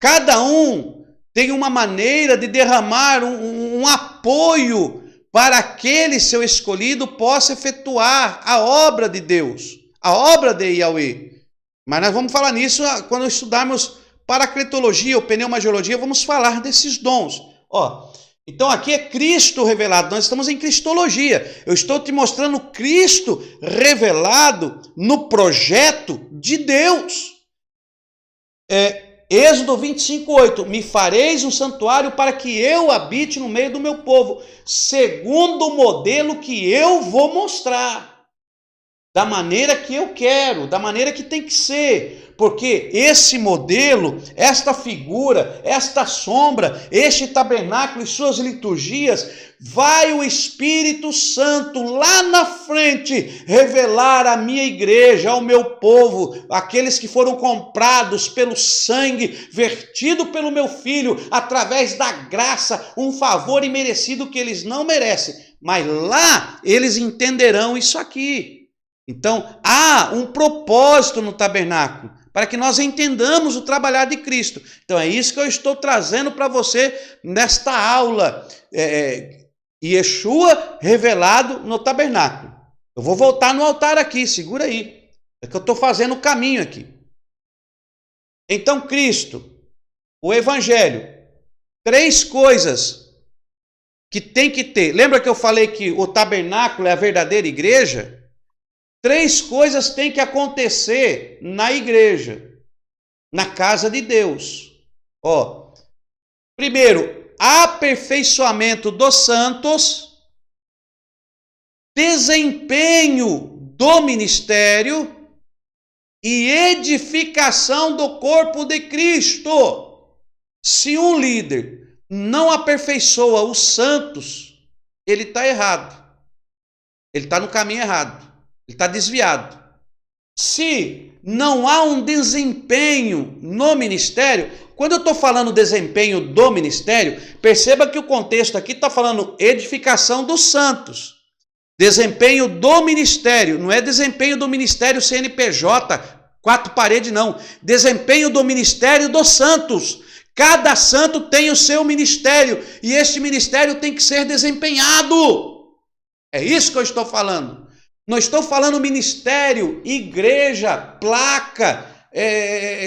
Cada um tem uma maneira de derramar um apoio para aquele seu escolhido possa efetuar a obra de Deus, a obra de Yahweh. Mas nós vamos falar nisso quando estudarmos paracletologia ou pneumagiologia, vamos falar desses dons. Ó, então aqui é Cristo revelado, nós estamos em cristologia. Eu estou te mostrando Cristo revelado no projeto de Deus. Êxodo 25:8, me fareis um santuário para que eu habite no meio do meu povo, segundo o modelo que eu vou mostrar, da maneira que eu quero, da maneira que tem que ser, porque esse modelo, esta figura, esta sombra, este tabernáculo e suas liturgias, vai o Espírito Santo lá na frente revelar à minha igreja, ao meu povo, aqueles que foram comprados pelo sangue vertido pelo meu Filho, através da graça, um favor imerecido que eles não merecem, mas lá eles entenderão isso aqui. Então há um propósito no tabernáculo, para que nós entendamos o trabalhar de Cristo. Então é isso que eu estou trazendo para você nesta aula. Yeshua revelado no tabernáculo. Eu vou voltar no altar aqui, segura aí. É que eu estou fazendo o caminho aqui. Então Cristo, o Evangelho, 3 coisas que tem que ter. Lembra que eu falei que o tabernáculo é a verdadeira igreja? 3 coisas têm que acontecer na igreja, na casa de Deus. Ó, primeiro, aperfeiçoamento dos santos, desempenho do ministério e edificação do corpo de Cristo. Se um líder não aperfeiçoa os santos, ele está errado. Ele está no caminho errado. Ele está desviado. Se não há um desempenho no ministério, quando eu estou falando desempenho do ministério, perceba que o contexto aqui está falando edificação dos santos. Desempenho do ministério, não é desempenho do ministério CNPJ, 4 paredes, não. Desempenho do ministério dos santos. Cada santo tem o seu ministério e este ministério tem que ser desempenhado. É isso que eu estou falando. Não estou falando ministério, igreja, placa,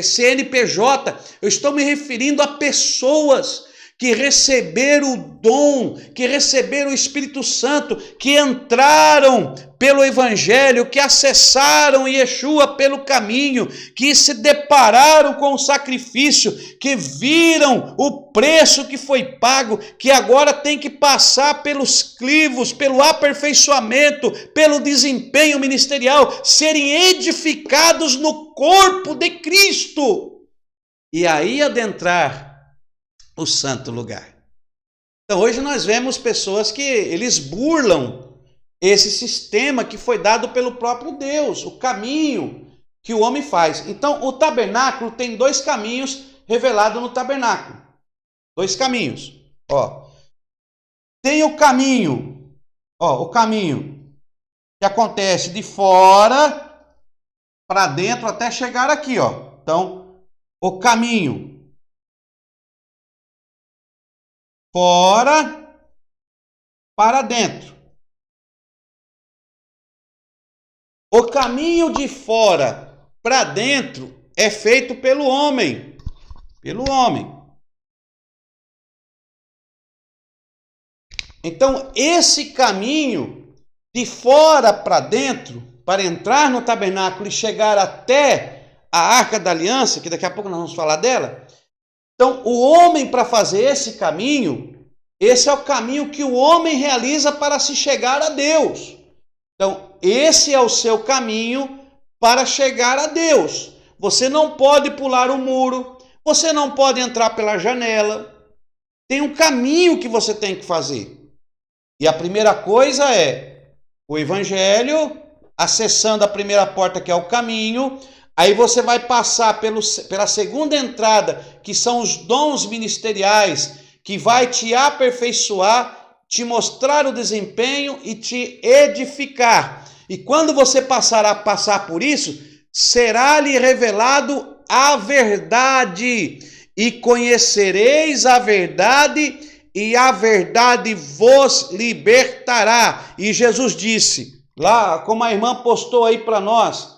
CNPJ. Eu estou me referindo a pessoas que receberam o dom, que receberam o Espírito Santo, que entraram pelo Evangelho, que acessaram Yeshua pelo caminho, que se depararam com o sacrifício, que viram o preço que foi pago, que agora tem que passar pelos crivos, pelo aperfeiçoamento, pelo desempenho ministerial, serem edificados no corpo de Cristo e aí adentrar o santo lugar. Então hoje nós vemos pessoas que eles burlam esse sistema que foi dado pelo próprio Deus, o caminho que o homem faz. Então o tabernáculo tem 2 caminhos revelados no tabernáculo. 2 caminhos. Ó, tem o caminho que acontece de fora para dentro até chegar aqui, ó. Então, o caminho fora para dentro. O caminho de fora para dentro é feito pelo homem. Pelo homem. Então, esse caminho de fora para dentro, para entrar no tabernáculo e chegar até a Arca da Aliança, que daqui a pouco nós vamos falar dela. Então, o homem, para fazer esse caminho, esse é o caminho que o homem realiza para se chegar a Deus. Então, esse é o seu caminho para chegar a Deus. Você não pode pular o muro, você não pode entrar pela janela. Tem um caminho que você tem que fazer. E a primeira coisa é o evangelho, acessando a primeira porta, que é o caminho. Aí você vai passar pela segunda entrada, que são os dons ministeriais, que vai te aperfeiçoar, te mostrar o desempenho e te edificar. E quando você passar por isso, será-lhe revelado a verdade, e conhecereis a verdade, e a verdade vos libertará. E Jesus disse, lá, como a irmã postou aí para nós,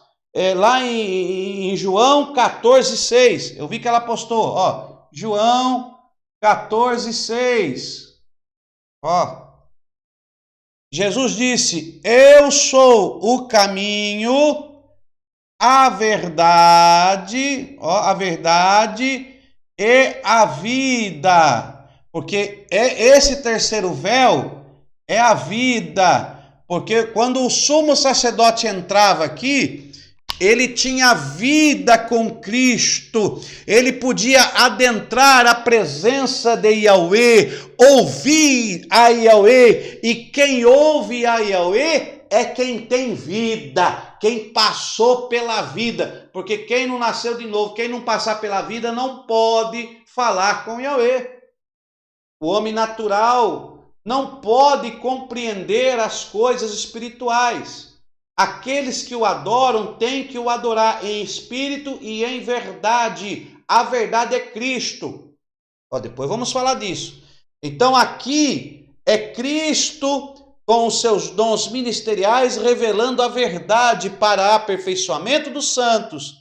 lá em João 14,6, eu vi que ela postou, ó, João 14,6, ó, Jesus disse, eu sou o caminho, a verdade, ó, a verdade e a vida. Porque esse terceiro véu é a vida. Porque quando o sumo sacerdote entrava aqui, ele tinha vida com Cristo. Ele podia adentrar a presença de Yahweh, ouvir a Yahweh. E quem ouve a Yahweh é quem tem vida, quem passou pela vida. Porque quem não nasceu de novo, quem não passar pela vida, não pode falar com Yahweh. O homem natural não pode compreender as coisas espirituais. Aqueles que o adoram têm que o adorar em espírito e em verdade. A verdade é Cristo. Depois vamos falar disso. Então aqui é Cristo com os seus dons ministeriais revelando a verdade para aperfeiçoamento dos santos,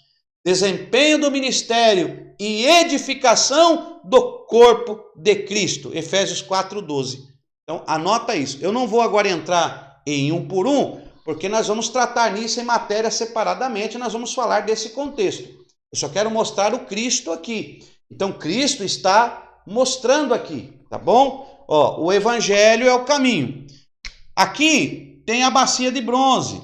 desempenho do ministério e edificação do corpo de Cristo. Efésios 4:12. Então, anota isso. Eu não vou agora entrar em um por um, porque nós vamos tratar nisso em matéria separadamente, nós vamos falar desse contexto. Eu só quero mostrar o Cristo aqui. Então, Cristo está mostrando aqui, tá bom? O evangelho é o caminho. Aqui tem a bacia de bronze.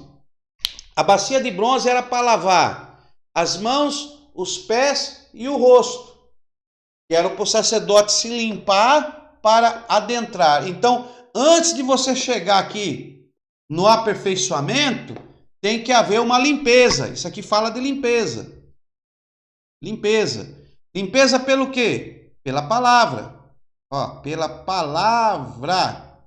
A bacia de bronze era para lavar as mãos, os pés e o rosto. Que era para o sacerdote se limpar para adentrar. Então, antes de você chegar aqui no aperfeiçoamento, tem que haver uma limpeza. Isso aqui fala de limpeza. Limpeza. Limpeza pelo quê? Pela palavra. Pela palavra.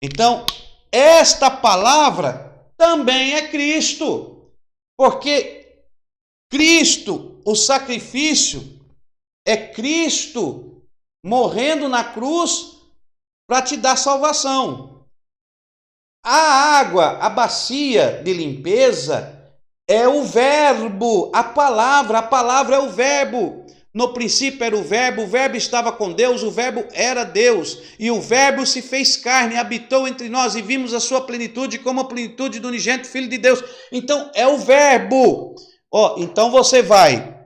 Então, esta palavra também é Cristo. Porque Cristo, o sacrifício, é Cristo morrendo na cruz para te dar salvação. A água, a bacia de limpeza é o verbo, a palavra é o verbo. No princípio era o verbo estava com Deus, o verbo era Deus. E o verbo se fez carne, habitou entre nós e vimos a sua plenitude como a plenitude do unigênito Filho de Deus. Então é o verbo. Então você vai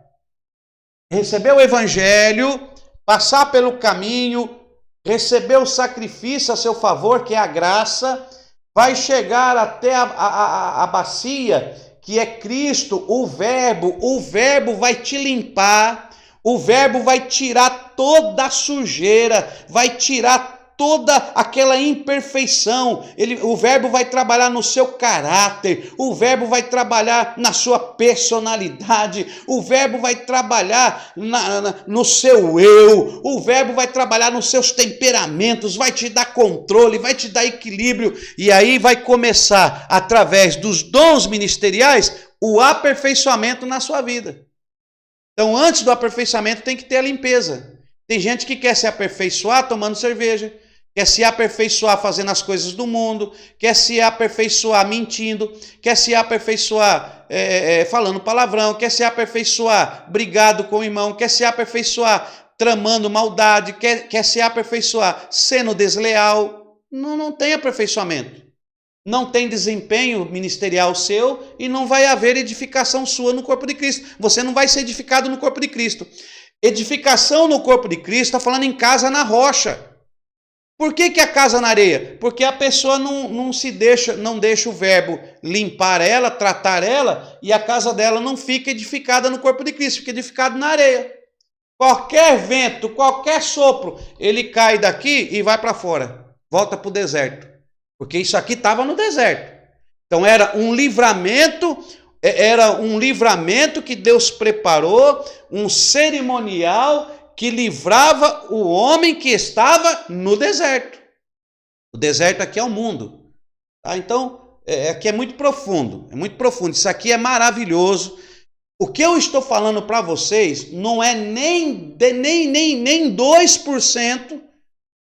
receber o evangelho, passar pelo caminho, receber o sacrifício a seu favor, que é a graça, vai chegar até a bacia, que é Cristo, o verbo vai te limpar, o verbo vai tirar toda a sujeira, vai tirar toda aquela imperfeição. O verbo vai trabalhar no seu caráter, o verbo vai trabalhar na sua personalidade, o verbo vai trabalhar no seu eu, o verbo vai trabalhar nos seus temperamentos, vai te dar controle, vai te dar equilíbrio, e aí vai começar, através dos dons ministeriais, o aperfeiçoamento na sua vida. Então, antes do aperfeiçoamento tem que ter a limpeza. Tem gente que quer se aperfeiçoar tomando cerveja, quer se aperfeiçoar fazendo as coisas do mundo, quer se aperfeiçoar mentindo, quer se aperfeiçoar falando palavrão, quer se aperfeiçoar brigado com o irmão, quer se aperfeiçoar tramando maldade, quer se aperfeiçoar sendo desleal. Não tem aperfeiçoamento. Não tem desempenho ministerial seu e não vai haver edificação sua no corpo de Cristo. Você não vai ser edificado no corpo de Cristo. Edificação no corpo de Cristo está falando em casa na rocha. Por que a casa na areia? Porque a pessoa não deixa o verbo limpar ela, tratar ela, e a casa dela não fica edificada no corpo de Cristo, fica edificada na areia. Qualquer vento, qualquer sopro, ele cai daqui e vai para fora, volta para o deserto. Porque isso aqui estava no deserto. Então era um livramento que Deus preparou, um cerimonial que livrava o homem que estava no deserto. O deserto aqui é o mundo. Tá? Então, aqui é muito profundo. Isso aqui é maravilhoso. O que eu estou falando para vocês não é nem 2%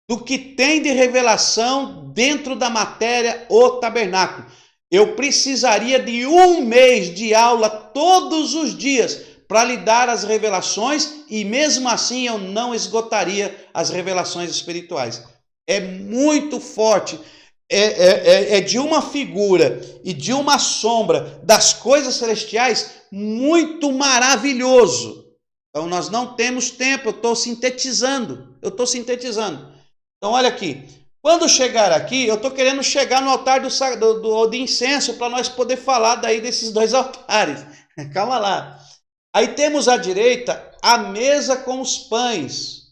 do que tem de revelação dentro da matéria o tabernáculo. Eu precisaria de 1 mês de aula todos os dias para lhe dar as revelações, e mesmo assim eu não esgotaria as revelações espirituais. É muito forte, é de uma figura e de uma sombra das coisas celestiais muito maravilhoso. Então nós não temos tempo, eu estou sintetizando. Então olha aqui, quando chegar aqui, eu estou querendo chegar no altar de incenso para nós poder falar daí desses 2 altares. Calma lá. Aí temos à direita a mesa com os pães,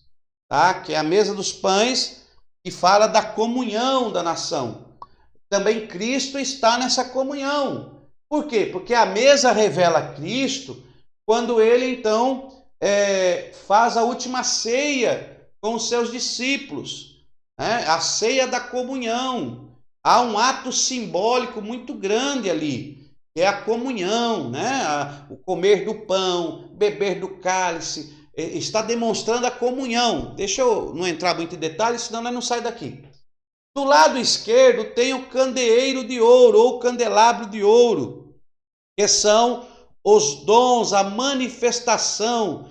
tá? Que é a mesa dos pães, que fala da comunhão da nação. Também Cristo está nessa comunhão. Por quê? Porque a mesa revela Cristo quando ele então faz a última ceia com os seus discípulos, né? A ceia da comunhão. Há um ato simbólico muito grande ali. É a comunhão, né? O comer do pão, beber do cálice, está demonstrando a comunhão. Deixa eu não entrar muito em detalhes, senão nós não saímos daqui. Do lado esquerdo tem o candeeiro de ouro, ou candelabro de ouro, que são os dons, a manifestação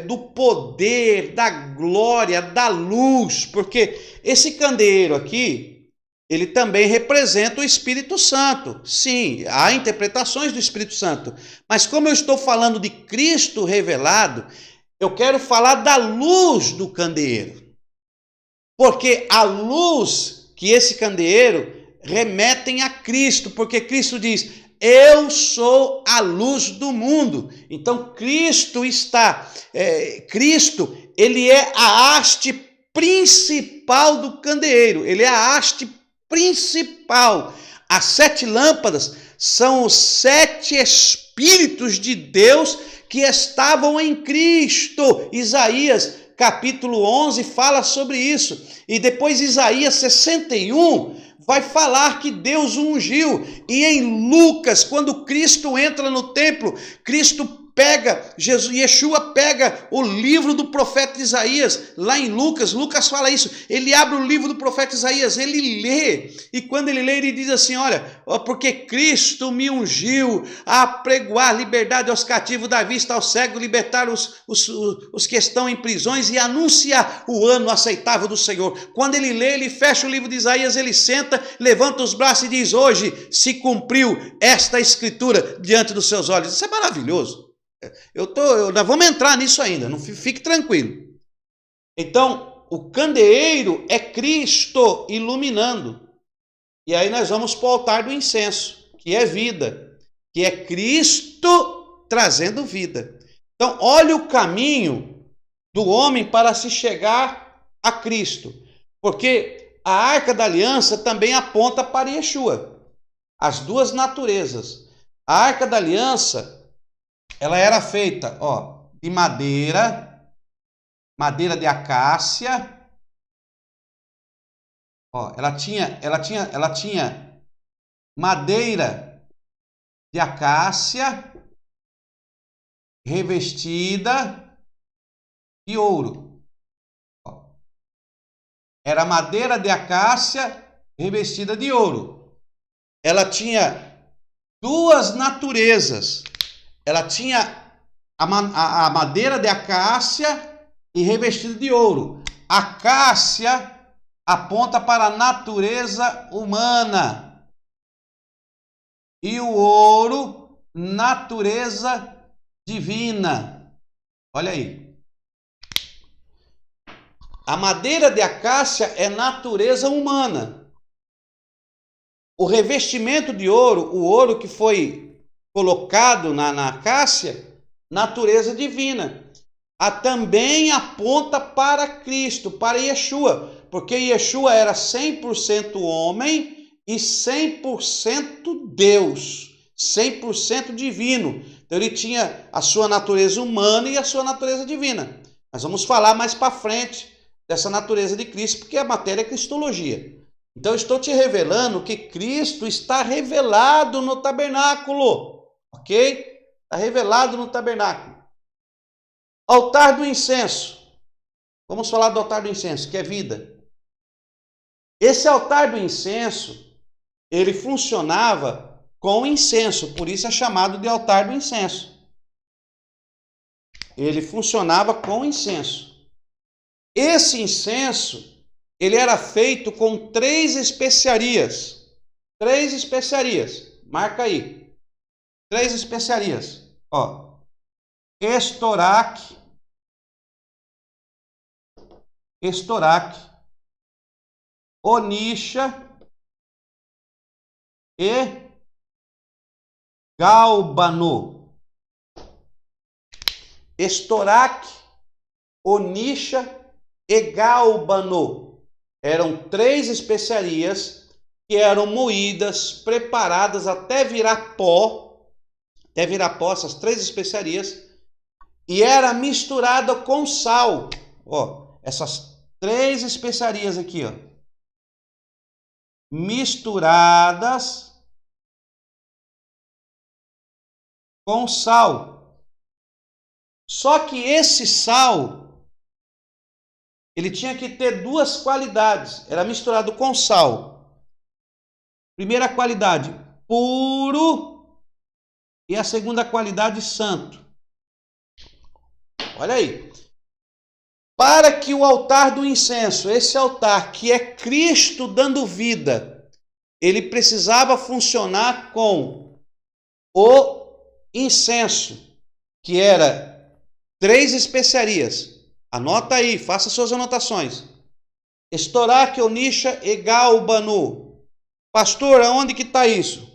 do poder, da glória, da luz, porque esse candeeiro aqui, ele também representa o Espírito Santo. Sim, há interpretações do Espírito Santo. Mas como eu estou falando de Cristo revelado, eu quero falar da luz do candeeiro. Porque a luz que esse candeeiro remetem a Cristo. Porque Cristo diz, eu sou a luz do mundo. Então Cristo ele é a haste principal do candeeiro. Ele é a haste principal. As 7 lâmpadas são os 7 Espíritos de Deus que estavam em Cristo. Isaías capítulo 11 fala sobre isso. E depois Isaías 61 vai falar que Deus o ungiu. E em Lucas, quando Cristo entra no templo, Yeshua pega o livro do profeta Isaías, lá em Lucas fala isso, ele abre o livro do profeta Isaías, ele lê, e quando ele lê, ele diz assim, olha, porque Cristo me ungiu a apregoar liberdade aos cativos, dar vista aos cegos, libertar os que estão em prisões e anunciar o ano aceitável do Senhor. Quando ele lê, ele fecha o livro de Isaías, ele senta, levanta os braços e diz, hoje se cumpriu esta escritura diante dos seus olhos. Isso é maravilhoso. Nós vamos entrar nisso ainda, não fique tranquilo. Então, o candeeiro é Cristo iluminando. E aí nós vamos para o altar do incenso, que é vida, que é Cristo trazendo vida. Então, olha o caminho do homem para se chegar a Cristo. Porque a Arca da Aliança também aponta para Yeshua. As 2 naturezas. A Arca da Aliança, ela era feita, de madeira de acácia. Ela tinha madeira de acácia revestida de ouro. Era madeira de acácia revestida de ouro. Ela tinha duas naturezas. Ela tinha a madeira de acácia e revestida de ouro. Acácia aponta para a natureza humana. E o ouro, natureza divina. Olha aí. A madeira de acácia é natureza humana. O revestimento de ouro, o ouro que foi colocado na acácia, natureza divina. Também aponta para Cristo, para Yeshua, porque Yeshua era 100% homem e 100% Deus, 100% divino. Então ele tinha a sua natureza humana e a sua natureza divina. Nós vamos falar mais para frente dessa natureza de Cristo, porque a matéria é cristologia. Então eu estou te revelando que Cristo está revelado no tabernáculo, ok? Está revelado no tabernáculo. Altar do incenso. Vamos falar do altar do incenso, que é vida. Esse altar do incenso, ele funcionava com incenso, por isso é chamado de altar do incenso. Ele funcionava com incenso. Esse incenso, ele era feito com 3 especiarias. 3 especiarias. Marca aí. 3 especiarias. Ó. Estoraque, onixa e gálbano. Estoraque, onixa e gálbano. Eram 3 especiarias que eram moídas, preparadas até virar pó, essas 3 especiarias, e era misturada com sal. Ó, essas 3 especiarias aqui, ó, misturadas com sal. Só que esse sal, ele tinha que ter 2 qualidades. Era misturado com sal. Primeira qualidade, puro, e a segunda qualidade, santo. Olha aí. Para que o altar do incenso, esse altar que é Cristo dando vida, ele precisava funcionar com o incenso, que era 3 especiarias. Anota aí, faça suas anotações. Estoraque, onixa e gálbano. Pastor, aonde que está isso?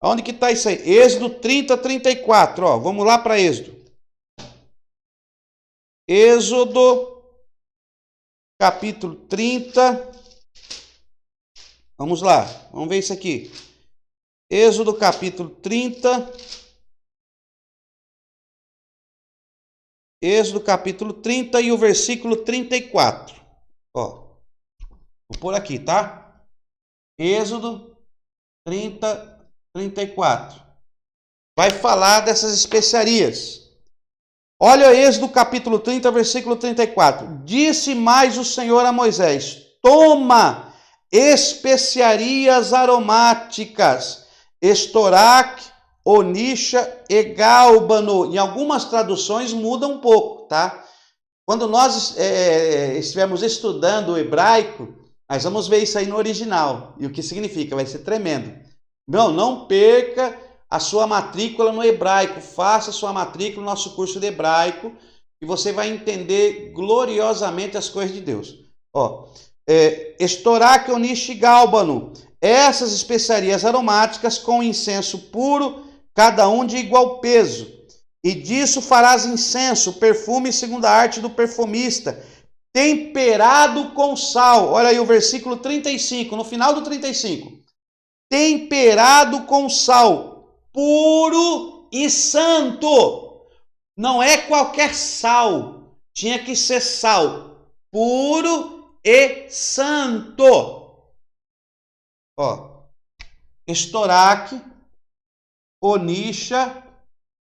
Aonde que está isso aí? Êxodo 30, 34. Ó, vamos lá para Êxodo. Êxodo, capítulo 30. Vamos lá, vamos ver isso aqui. Êxodo, capítulo 30. Êxodo, capítulo 30 e o versículo 34. Ó, vou pôr aqui, tá? Êxodo 30, 34. Vai falar dessas especiarias. Olha Êxodo capítulo 30, versículo 34. Disse mais o Senhor a Moisés: toma especiarias aromáticas, estoraque, onixa e gálbano. Em algumas traduções muda um pouco, tá? Quando nós estivermos estudando o hebraico, nós vamos ver isso aí no original. E o que significa? Vai ser tremendo. Não perca a sua matrícula no hebraico. Faça sua matrícula no nosso curso de hebraico e você vai entender gloriosamente as coisas de Deus. Ó, estoraque, onixa e gálbano. Essas especiarias aromáticas com incenso puro, cada um de igual peso. E disso farás incenso, perfume segundo a arte do perfumista, temperado com sal. Olha aí o versículo 35, no final do 35. Temperado com sal, puro e santo. Não é qualquer sal, tinha que ser sal puro e santo. Ó, estoraque, onixa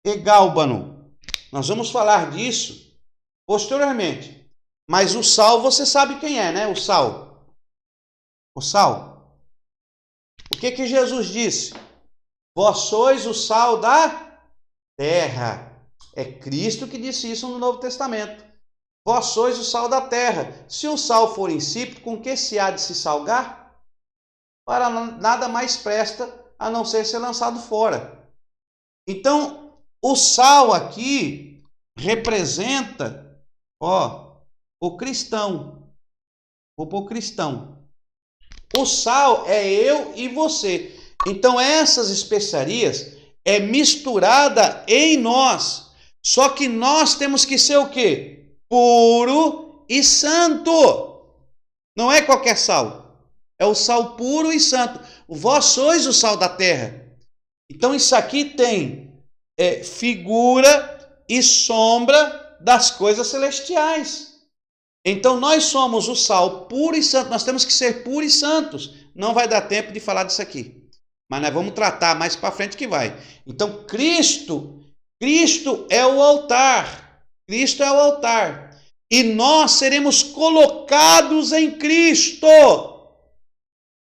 e gálbano. Nós vamos falar disso posteriormente. Mas o sal, você sabe quem é, né? O sal. O sal. O que Jesus disse? Vós sois o sal da terra. É Cristo que disse isso no Novo Testamento. Vós sois o sal da terra. Se o sal for insípido, com que se há de se salgar? Para nada mais presta a não ser lançado fora. Então, o sal aqui representa, o cristão. O cristão. O sal é eu e você. Então, essas especiarias é misturada em nós. Só que nós temos que ser o quê? Puro e santo. Não é qualquer sal. É o sal puro e santo. Vós sois o sal da terra. Então isso aqui tem figura e sombra das coisas celestiais. Então nós somos o sal puro e santo. Nós temos que ser puros e santos. Não vai dar tempo de falar disso aqui. Mas nós vamos tratar mais para frente que vai. Então Cristo é o altar. Cristo é o altar. E nós seremos colocados em Cristo.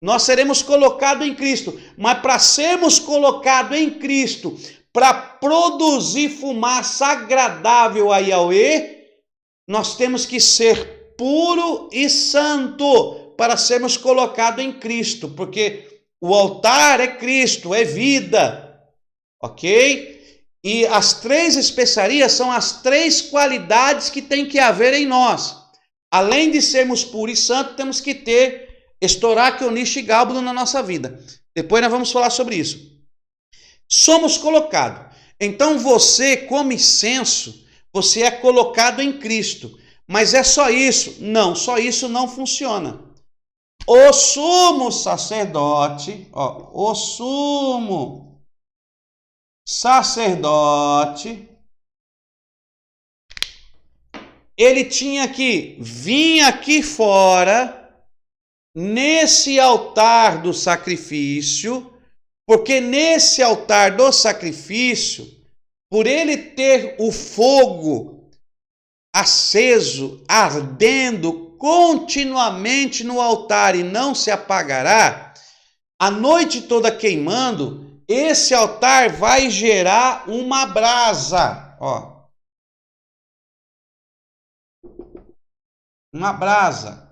Nós seremos colocados em Cristo. Mas para sermos colocados em Cristo, para produzir fumaça agradável a Yahweh, nós temos que ser puro e santo para sermos colocados em Cristo. Porque o altar é Cristo, é vida. Ok? E as 3 especiarias são as 3 qualidades que tem que haver em nós. Além de sermos puros e santos, temos que ter estoraque, onixe e gálbulo na nossa vida. Depois nós vamos falar sobre isso. Somos colocados. Então você, como incenso, você é colocado em Cristo. Mas é só isso? Não, só isso não funciona. O sumo sacerdote, o sumo sacerdote, ele tinha que vir aqui fora, nesse altar do sacrifício, porque nesse altar do sacrifício, por ele ter o fogo aceso, ardendo continuamente no altar e não se apagará, a noite toda queimando, esse altar vai gerar uma brasa, uma brasa.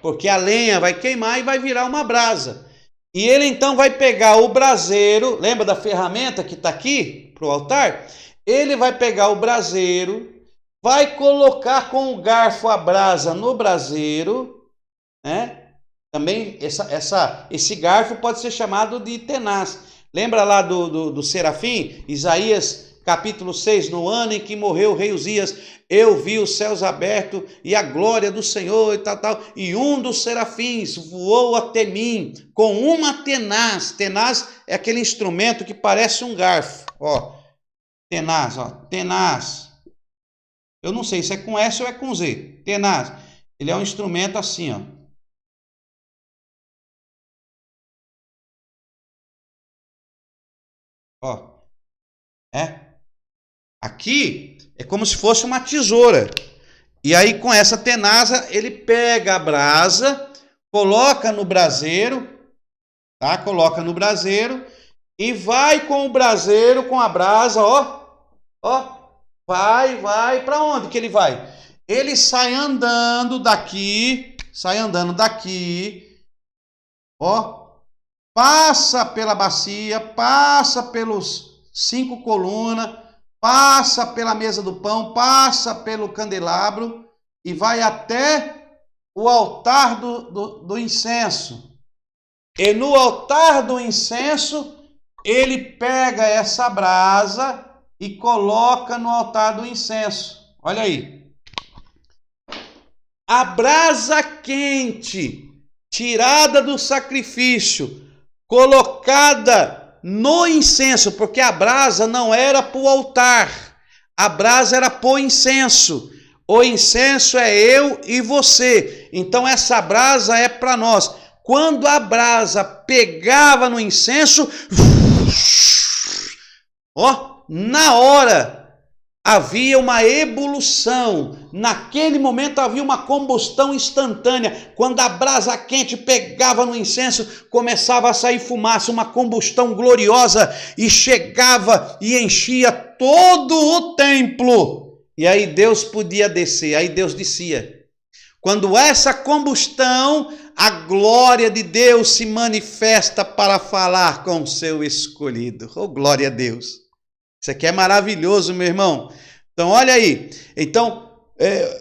Porque a lenha vai queimar e vai virar uma brasa. E ele então vai pegar o braseiro, lembra da ferramenta que está aqui para o altar? Ele vai pegar o braseiro, vai colocar com o garfo a brasa no braseiro, né? Também esse garfo pode ser chamado de tenaz. Lembra lá do serafim? Isaías capítulo 6, no ano em que morreu o rei Uzias, eu vi os céus abertos e a glória do Senhor e tal. E um dos serafins voou até mim com uma tenaz. Tenaz é aquele instrumento que parece um garfo. Tenaz, tenaz. Eu não sei se é com S ou é com Z. Tenaz. Ele é um instrumento assim, Aqui é como se fosse uma tesoura. E aí com essa tenaza ele pega a brasa, coloca no braseiro, tá? Coloca no braseiro e vai com o braseiro, com a brasa, vai para onde que ele vai? Ele sai andando daqui, passa pela bacia, passa pelos 5 colunas, passa pela mesa do pão, passa pelo candelabro e vai até o altar do incenso. E no altar do incenso, ele pega essa brasa e coloca no altar do incenso. Olha aí. A brasa quente, tirada do sacrifício, colocada no incenso, porque a brasa não era para o altar, a brasa era para o incenso. O incenso é eu e você, então essa brasa é para nós. Quando a brasa pegava no incenso, na hora havia uma ebulição. Naquele momento havia uma combustão instantânea. Quando a brasa quente pegava no incenso, começava a sair fumaça, uma combustão gloriosa, e chegava e enchia todo o templo. E aí Deus podia descer, aí Deus descia. Quando essa combustão, a glória de Deus se manifesta para falar com o seu escolhido. Oh, glória a Deus! Isso aqui é maravilhoso, meu irmão. Então, olha aí. Então,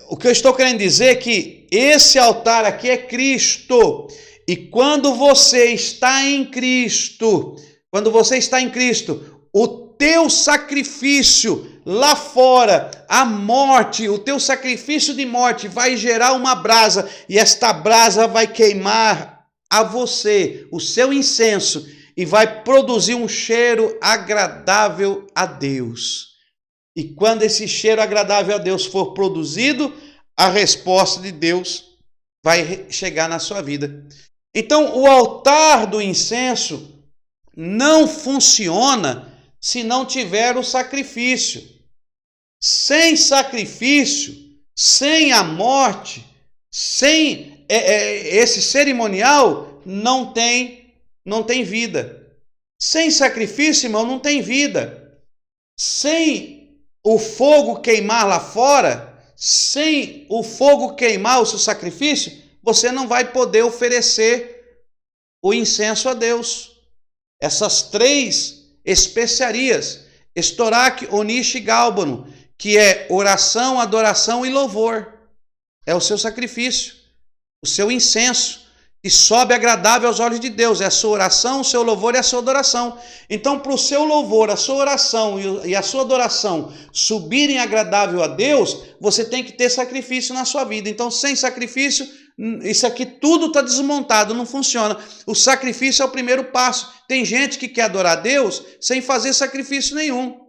o que eu estou querendo dizer é que esse altar aqui é Cristo. E quando você está em Cristo, o teu sacrifício lá fora, a morte, o teu sacrifício de morte vai gerar uma brasa, e esta brasa vai queimar a você, o seu incenso, e vai produzir um cheiro agradável a Deus. E quando esse cheiro agradável a Deus for produzido, a resposta de Deus vai chegar na sua vida. Então, o altar do incenso não funciona se não tiver o sacrifício. Sem sacrifício, sem a morte, sem esse cerimonial, não tem vida. Sem sacrifício, irmão, não tem vida. Sem o fogo queimar lá fora, sem o fogo queimar o seu sacrifício, você não vai poder oferecer o incenso a Deus. Essas 3 especiarias, estoraque, onixe e gálbano, que é oração, adoração e louvor. É o seu sacrifício, o seu incenso, e sobe agradável aos olhos de Deus. É a sua oração, o seu louvor e a sua adoração. Então, para o seu louvor, a sua oração e a sua adoração subirem agradável a Deus, você tem que ter sacrifício na sua vida. Então, sem sacrifício, isso aqui tudo está desmontado, não funciona. O sacrifício é o primeiro passo. Tem gente que quer adorar a Deus sem fazer sacrifício nenhum.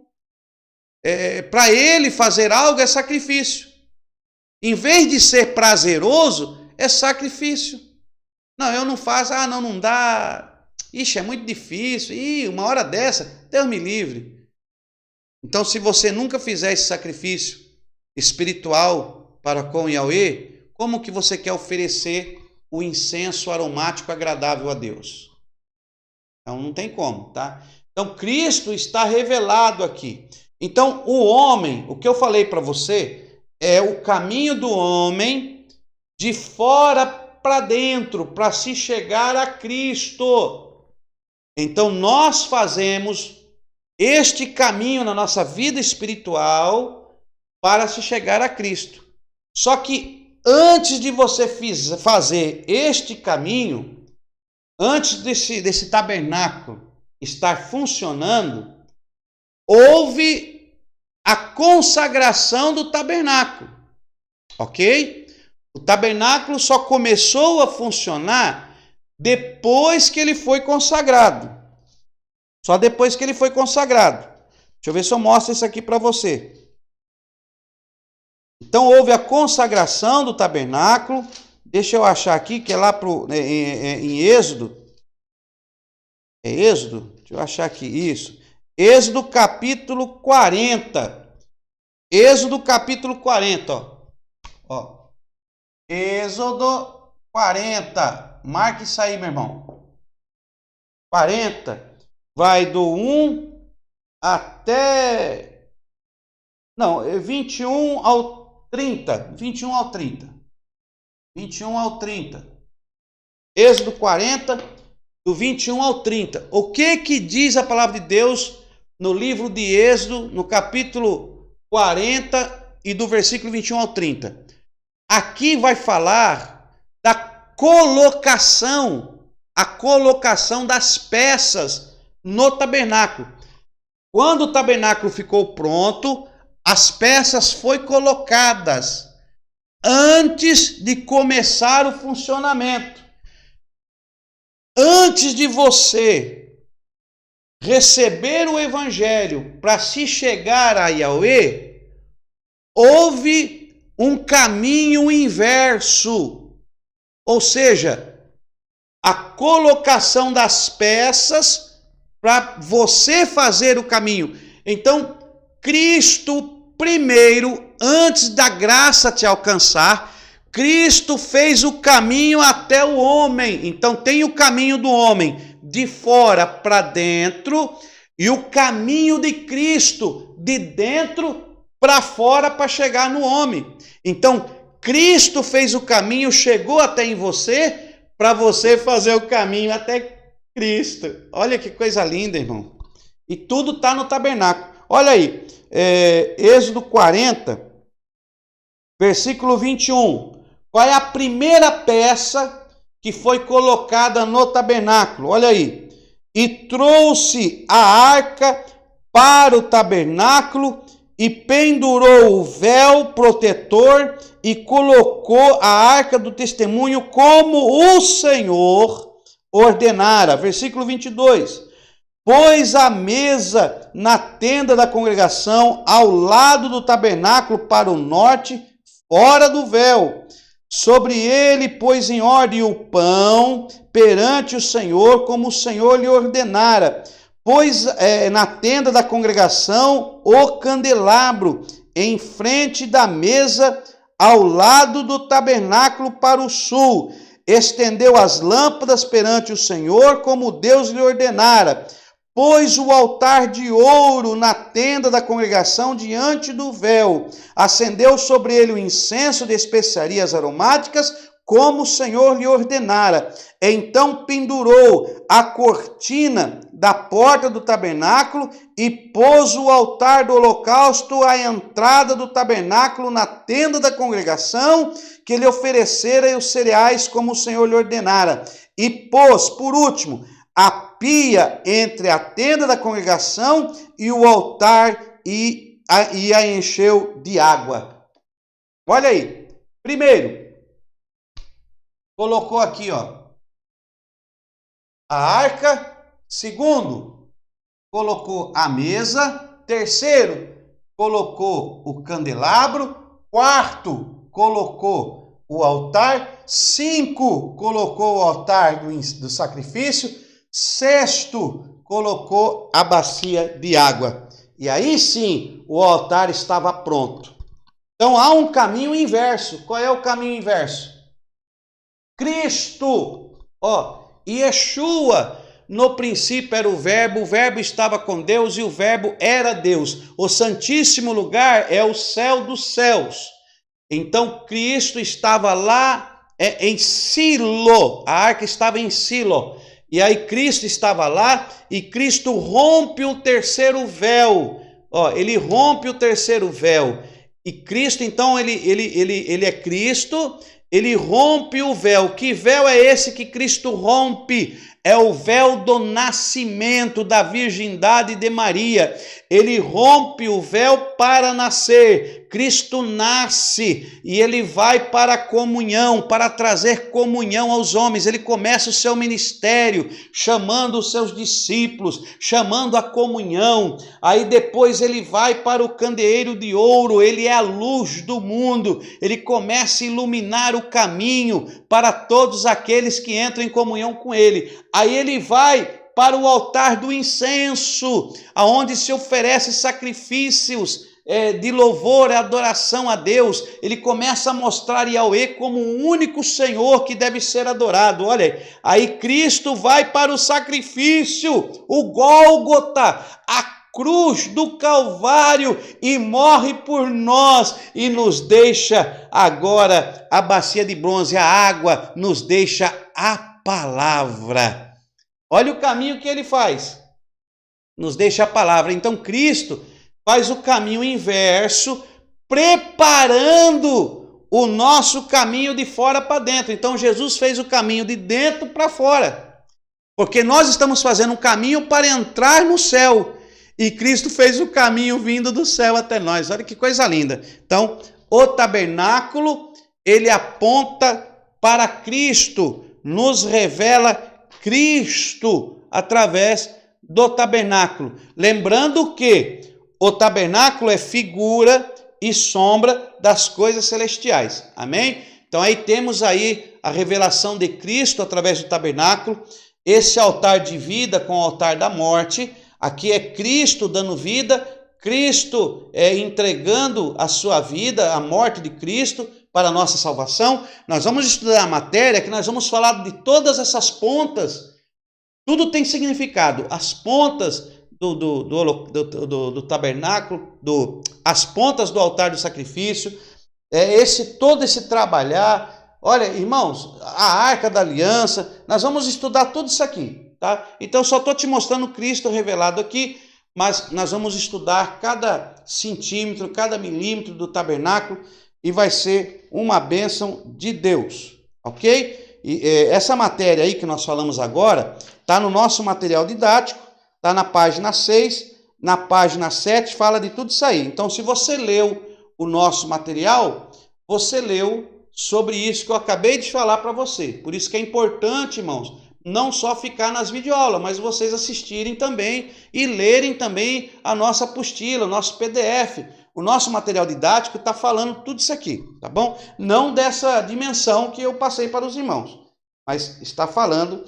Para ele fazer algo é sacrifício. Em vez de ser prazeroso, é sacrifício. Não, eu não faço, não dá. Ixi, é muito difícil. Uma hora dessa, Deus me livre. Então, se você nunca fizer esse sacrifício espiritual para com Yahweh, como que você quer oferecer o incenso aromático agradável a Deus? Então, não tem como, tá? Então, Cristo está revelado aqui. Então, o homem, o que eu falei para você, é o caminho do homem de fora para dentro, para se chegar a Cristo. Então, nós fazemos este caminho na nossa vida espiritual para se chegar a Cristo. Só que antes de você fazer este caminho, antes desse tabernáculo estar funcionando, houve a consagração do tabernáculo, ok? O tabernáculo só começou a funcionar depois que ele foi consagrado. Só depois que ele foi consagrado. Deixa eu ver se eu mostro isso aqui para você. Então houve a consagração do tabernáculo. Deixa eu achar aqui, que é lá em Êxodo. É Êxodo? Deixa eu achar aqui, isso. Êxodo capítulo 40. Êxodo capítulo 40, ó. Êxodo 40. Marque isso aí, meu irmão. 40. Vai do 1 até... Não, 21 ao 30. 21 ao 30. 21 ao 30. Êxodo 40, do 21 ao 30. O que diz a palavra de Deus no livro de Êxodo, no capítulo 40 e do versículo 21 ao 30? Aqui vai falar da colocação, a colocação das peças no tabernáculo. Quando o tabernáculo ficou pronto, as peças foram colocadas antes de começar o funcionamento. Antes de você receber o evangelho para se chegar a Yahweh, houve um caminho inverso, ou seja, a colocação das peças para você fazer o caminho. Então, Cristo primeiro, antes da graça te alcançar, Cristo fez o caminho até o homem. Então tem o caminho do homem de fora para dentro e o caminho de Cristo de dentro para fora para chegar no homem. Então Cristo fez o caminho, chegou até em você, para você fazer o caminho até Cristo. Olha que coisa linda, irmão. E tudo está no tabernáculo. Olha aí, Êxodo 40, versículo 21. Qual é a primeira peça que foi colocada no tabernáculo? Olha aí. E trouxe a arca para o tabernáculo e pendurou o véu protetor e colocou a arca do testemunho como o Senhor ordenara. Versículo 22. Pôs a mesa na tenda da congregação ao lado do tabernáculo para o norte, fora do véu. Sobre ele pôs em ordem o pão perante o Senhor, como o Senhor lhe ordenara. Pôs na tenda da congregação o candelabro em frente da mesa ao lado do tabernáculo para o sul. Estendeu as lâmpadas perante o Senhor, como Deus lhe ordenara. Pôs o altar de ouro na tenda da congregação diante do véu. Acendeu sobre ele o incenso de especiarias aromáticas, como o Senhor lhe ordenara. Então pendurou a cortina da porta do tabernáculo e pôs o altar do holocausto à entrada do tabernáculo na tenda da congregação, que lhe oferecera os cereais, como o Senhor lhe ordenara. E pôs, por último, a pia entre a tenda da congregação e o altar e a encheu de água. Olha aí. Primeiro, colocou aqui, ó, a arca. Segundo, colocou a mesa. Terceiro, colocou o candelabro. Quarto, colocou o altar. 5, colocou o altar do sacrifício. Sexto, colocou a bacia de água. E aí sim, o altar estava pronto. Então há um caminho inverso. Qual é o caminho inverso? Cristo, Yeshua, no princípio era o verbo estava com Deus e o verbo era Deus. O santíssimo lugar é o céu dos céus. Então Cristo estava lá em Silo, a arca estava em Silo. E aí Cristo estava lá e Cristo rompe o terceiro véu. Ele rompe o terceiro véu. E Cristo, então, ele é Cristo, ele rompe o véu. Que véu é esse que Cristo rompe? É o véu do nascimento, da virgindade de Maria. Ele rompe o véu para nascer. Cristo nasce e ele vai para a comunhão, para trazer comunhão aos homens. Ele começa o seu ministério, chamando os seus discípulos, chamando a comunhão. Aí depois ele vai para o candeeiro de ouro, ele é a luz do mundo. Ele começa a iluminar o caminho para todos aqueles que entram em comunhão com ele. Aí ele vai para o altar do incenso, aonde se oferece sacrifícios de louvor e adoração a Deus. Ele começa a mostrar Yahweh como o único Senhor que deve ser adorado. Olha, aí Cristo vai para o sacrifício, o Gólgota, a cruz do Calvário, e morre por nós e nos deixa agora a bacia de bronze, a água, nos deixa a palavra. Olha o caminho que ele faz, nos deixa a palavra. Então Cristo faz o caminho inverso, preparando o nosso caminho de fora para dentro. Então Jesus fez o caminho de dentro para fora, porque nós estamos fazendo um caminho para entrar no céu, e Cristo fez o caminho vindo do céu até nós. Olha que coisa linda. Então o tabernáculo, ele aponta para Cristo, nos revela Cristo através do tabernáculo. Lembrando que o tabernáculo é figura e sombra das coisas celestiais. Amém? Então aí temos aí a revelação de Cristo através do tabernáculo. Esse altar de vida com o altar da morte. Aqui é Cristo dando vida, Cristo entregando a sua vida, a morte de Cristo para a nossa salvação. Nós vamos estudar a matéria que nós vamos falar de todas essas pontas. Tudo tem significado. As pontas do tabernáculo, as pontas do altar do sacrifício, todo esse trabalhar. Olha, irmãos, a Arca da Aliança, nós vamos estudar tudo isso aqui, tá? Então, só estou te mostrando Cristo revelado aqui, mas nós vamos estudar cada centímetro, cada milímetro do tabernáculo e vai ser uma bênção de Deus, ok? E essa matéria aí que nós falamos agora está no nosso material didático, está na página 6, na página 7 fala de tudo isso aí. Então, se você leu o nosso material, você leu sobre isso que eu acabei de falar para você. Por isso que é importante, irmãos, não só ficar nas videoaulas, mas vocês assistirem também e lerem também a nossa apostila, o nosso PDF. O nosso material didático está falando tudo isso aqui, tá bom? Não dessa dimensão que eu passei para os irmãos, mas está falando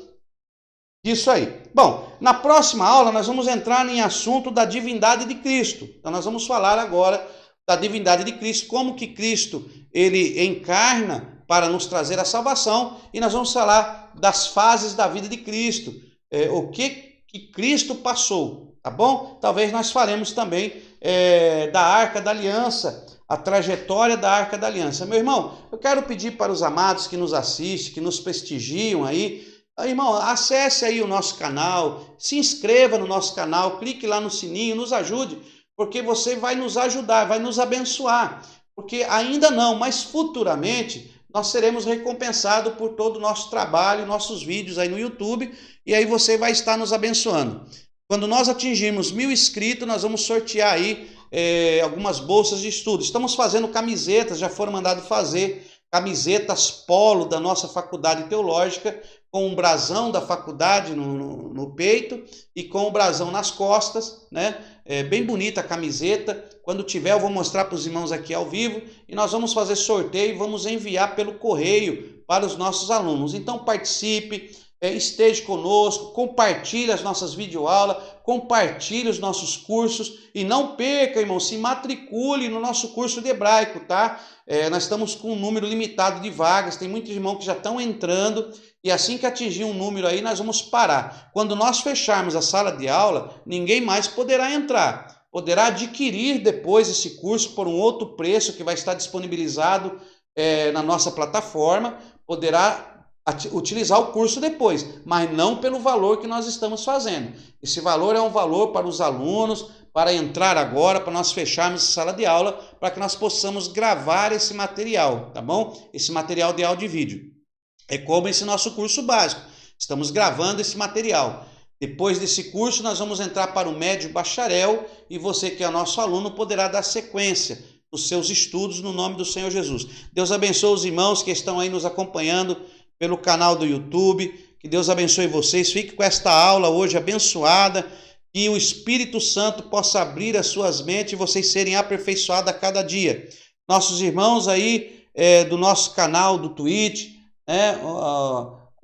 disso aí. Bom, na próxima aula nós vamos entrar em assunto da divindade de Cristo. Então nós vamos falar agora da divindade de Cristo, como que Cristo ele encarna para nos trazer a salvação, e nós vamos falar das fases da vida de Cristo, o que Cristo passou, tá bom? Talvez nós faremos também da Arca da Aliança, a trajetória da Arca da Aliança. Meu irmão, eu quero pedir para os amados que nos assistem, que nos prestigiam aí, irmão, acesse aí o nosso canal, se inscreva no nosso canal, clique lá no sininho, nos ajude, porque você vai nos ajudar, vai nos abençoar, porque ainda não, mas futuramente nós seremos recompensados por todo o nosso trabalho, nossos vídeos aí no YouTube, e aí você vai estar nos abençoando. Quando nós atingirmos 1000 inscritos, nós vamos sortear aí algumas bolsas de estudo. Estamos fazendo camisetas, já foram mandados fazer camisetas polo da nossa faculdade teológica, com o brasão da faculdade no peito e com o brasão nas costas, né? Bem bonita a camiseta. Quando tiver, eu vou mostrar para os irmãos aqui ao vivo e nós vamos fazer sorteio e vamos enviar pelo correio para os nossos alunos. Então participe, esteja conosco, compartilhe as nossas videoaulas, compartilhe os nossos cursos e não perca, irmão, se matricule no nosso curso de hebraico, tá? Nós estamos com um número limitado de vagas, tem muitos irmãos que já estão entrando e assim que atingir um número aí, nós vamos parar. Quando nós fecharmos a sala de aula, ninguém mais poderá entrar. Poderá adquirir depois esse curso por um outro preço que vai estar disponibilizado na nossa plataforma, poderá utilizar o curso depois, mas não pelo valor que nós estamos fazendo. Esse valor é um valor para os alunos, para entrar agora, para nós fecharmos a sala de aula, para que nós possamos gravar esse material, tá bom? Esse material de áudio e vídeo. É como esse nosso curso básico. Estamos gravando esse material. Depois desse curso, nós vamos entrar para o médio bacharel e você que é nosso aluno poderá dar sequência nos seus estudos no nome do Senhor Jesus. Deus abençoe os irmãos que estão aí nos acompanhando pelo canal do YouTube. Que Deus abençoe vocês. Fique com esta aula hoje abençoada. Que o Espírito Santo possa abrir as suas mentes e vocês serem aperfeiçoados a cada dia. Nossos irmãos aí do nosso canal do Twitch,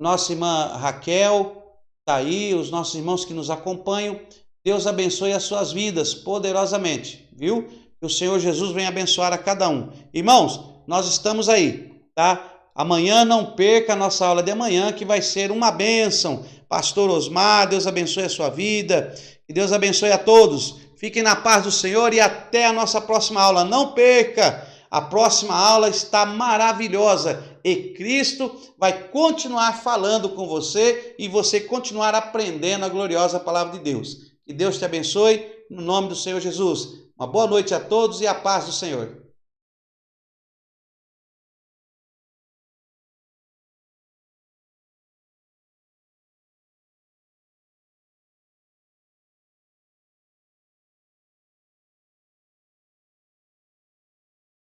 nossa irmã Raquel está aí, os nossos irmãos que nos acompanham. Deus abençoe as suas vidas poderosamente, viu? Que o Senhor Jesus venha abençoar a cada um. Irmãos, nós estamos aí, tá? Amanhã não perca a nossa aula de amanhã, que vai ser uma bênção. Pastor Osmar, Deus abençoe a sua vida. Que Deus abençoe a todos. Fiquem na paz do Senhor e até a nossa próxima aula. Não perca! A próxima aula está maravilhosa e Cristo vai continuar falando com você e você continuar aprendendo a gloriosa palavra de Deus. Que Deus te abençoe no nome do Senhor Jesus. Uma boa noite a todos e a paz do Senhor.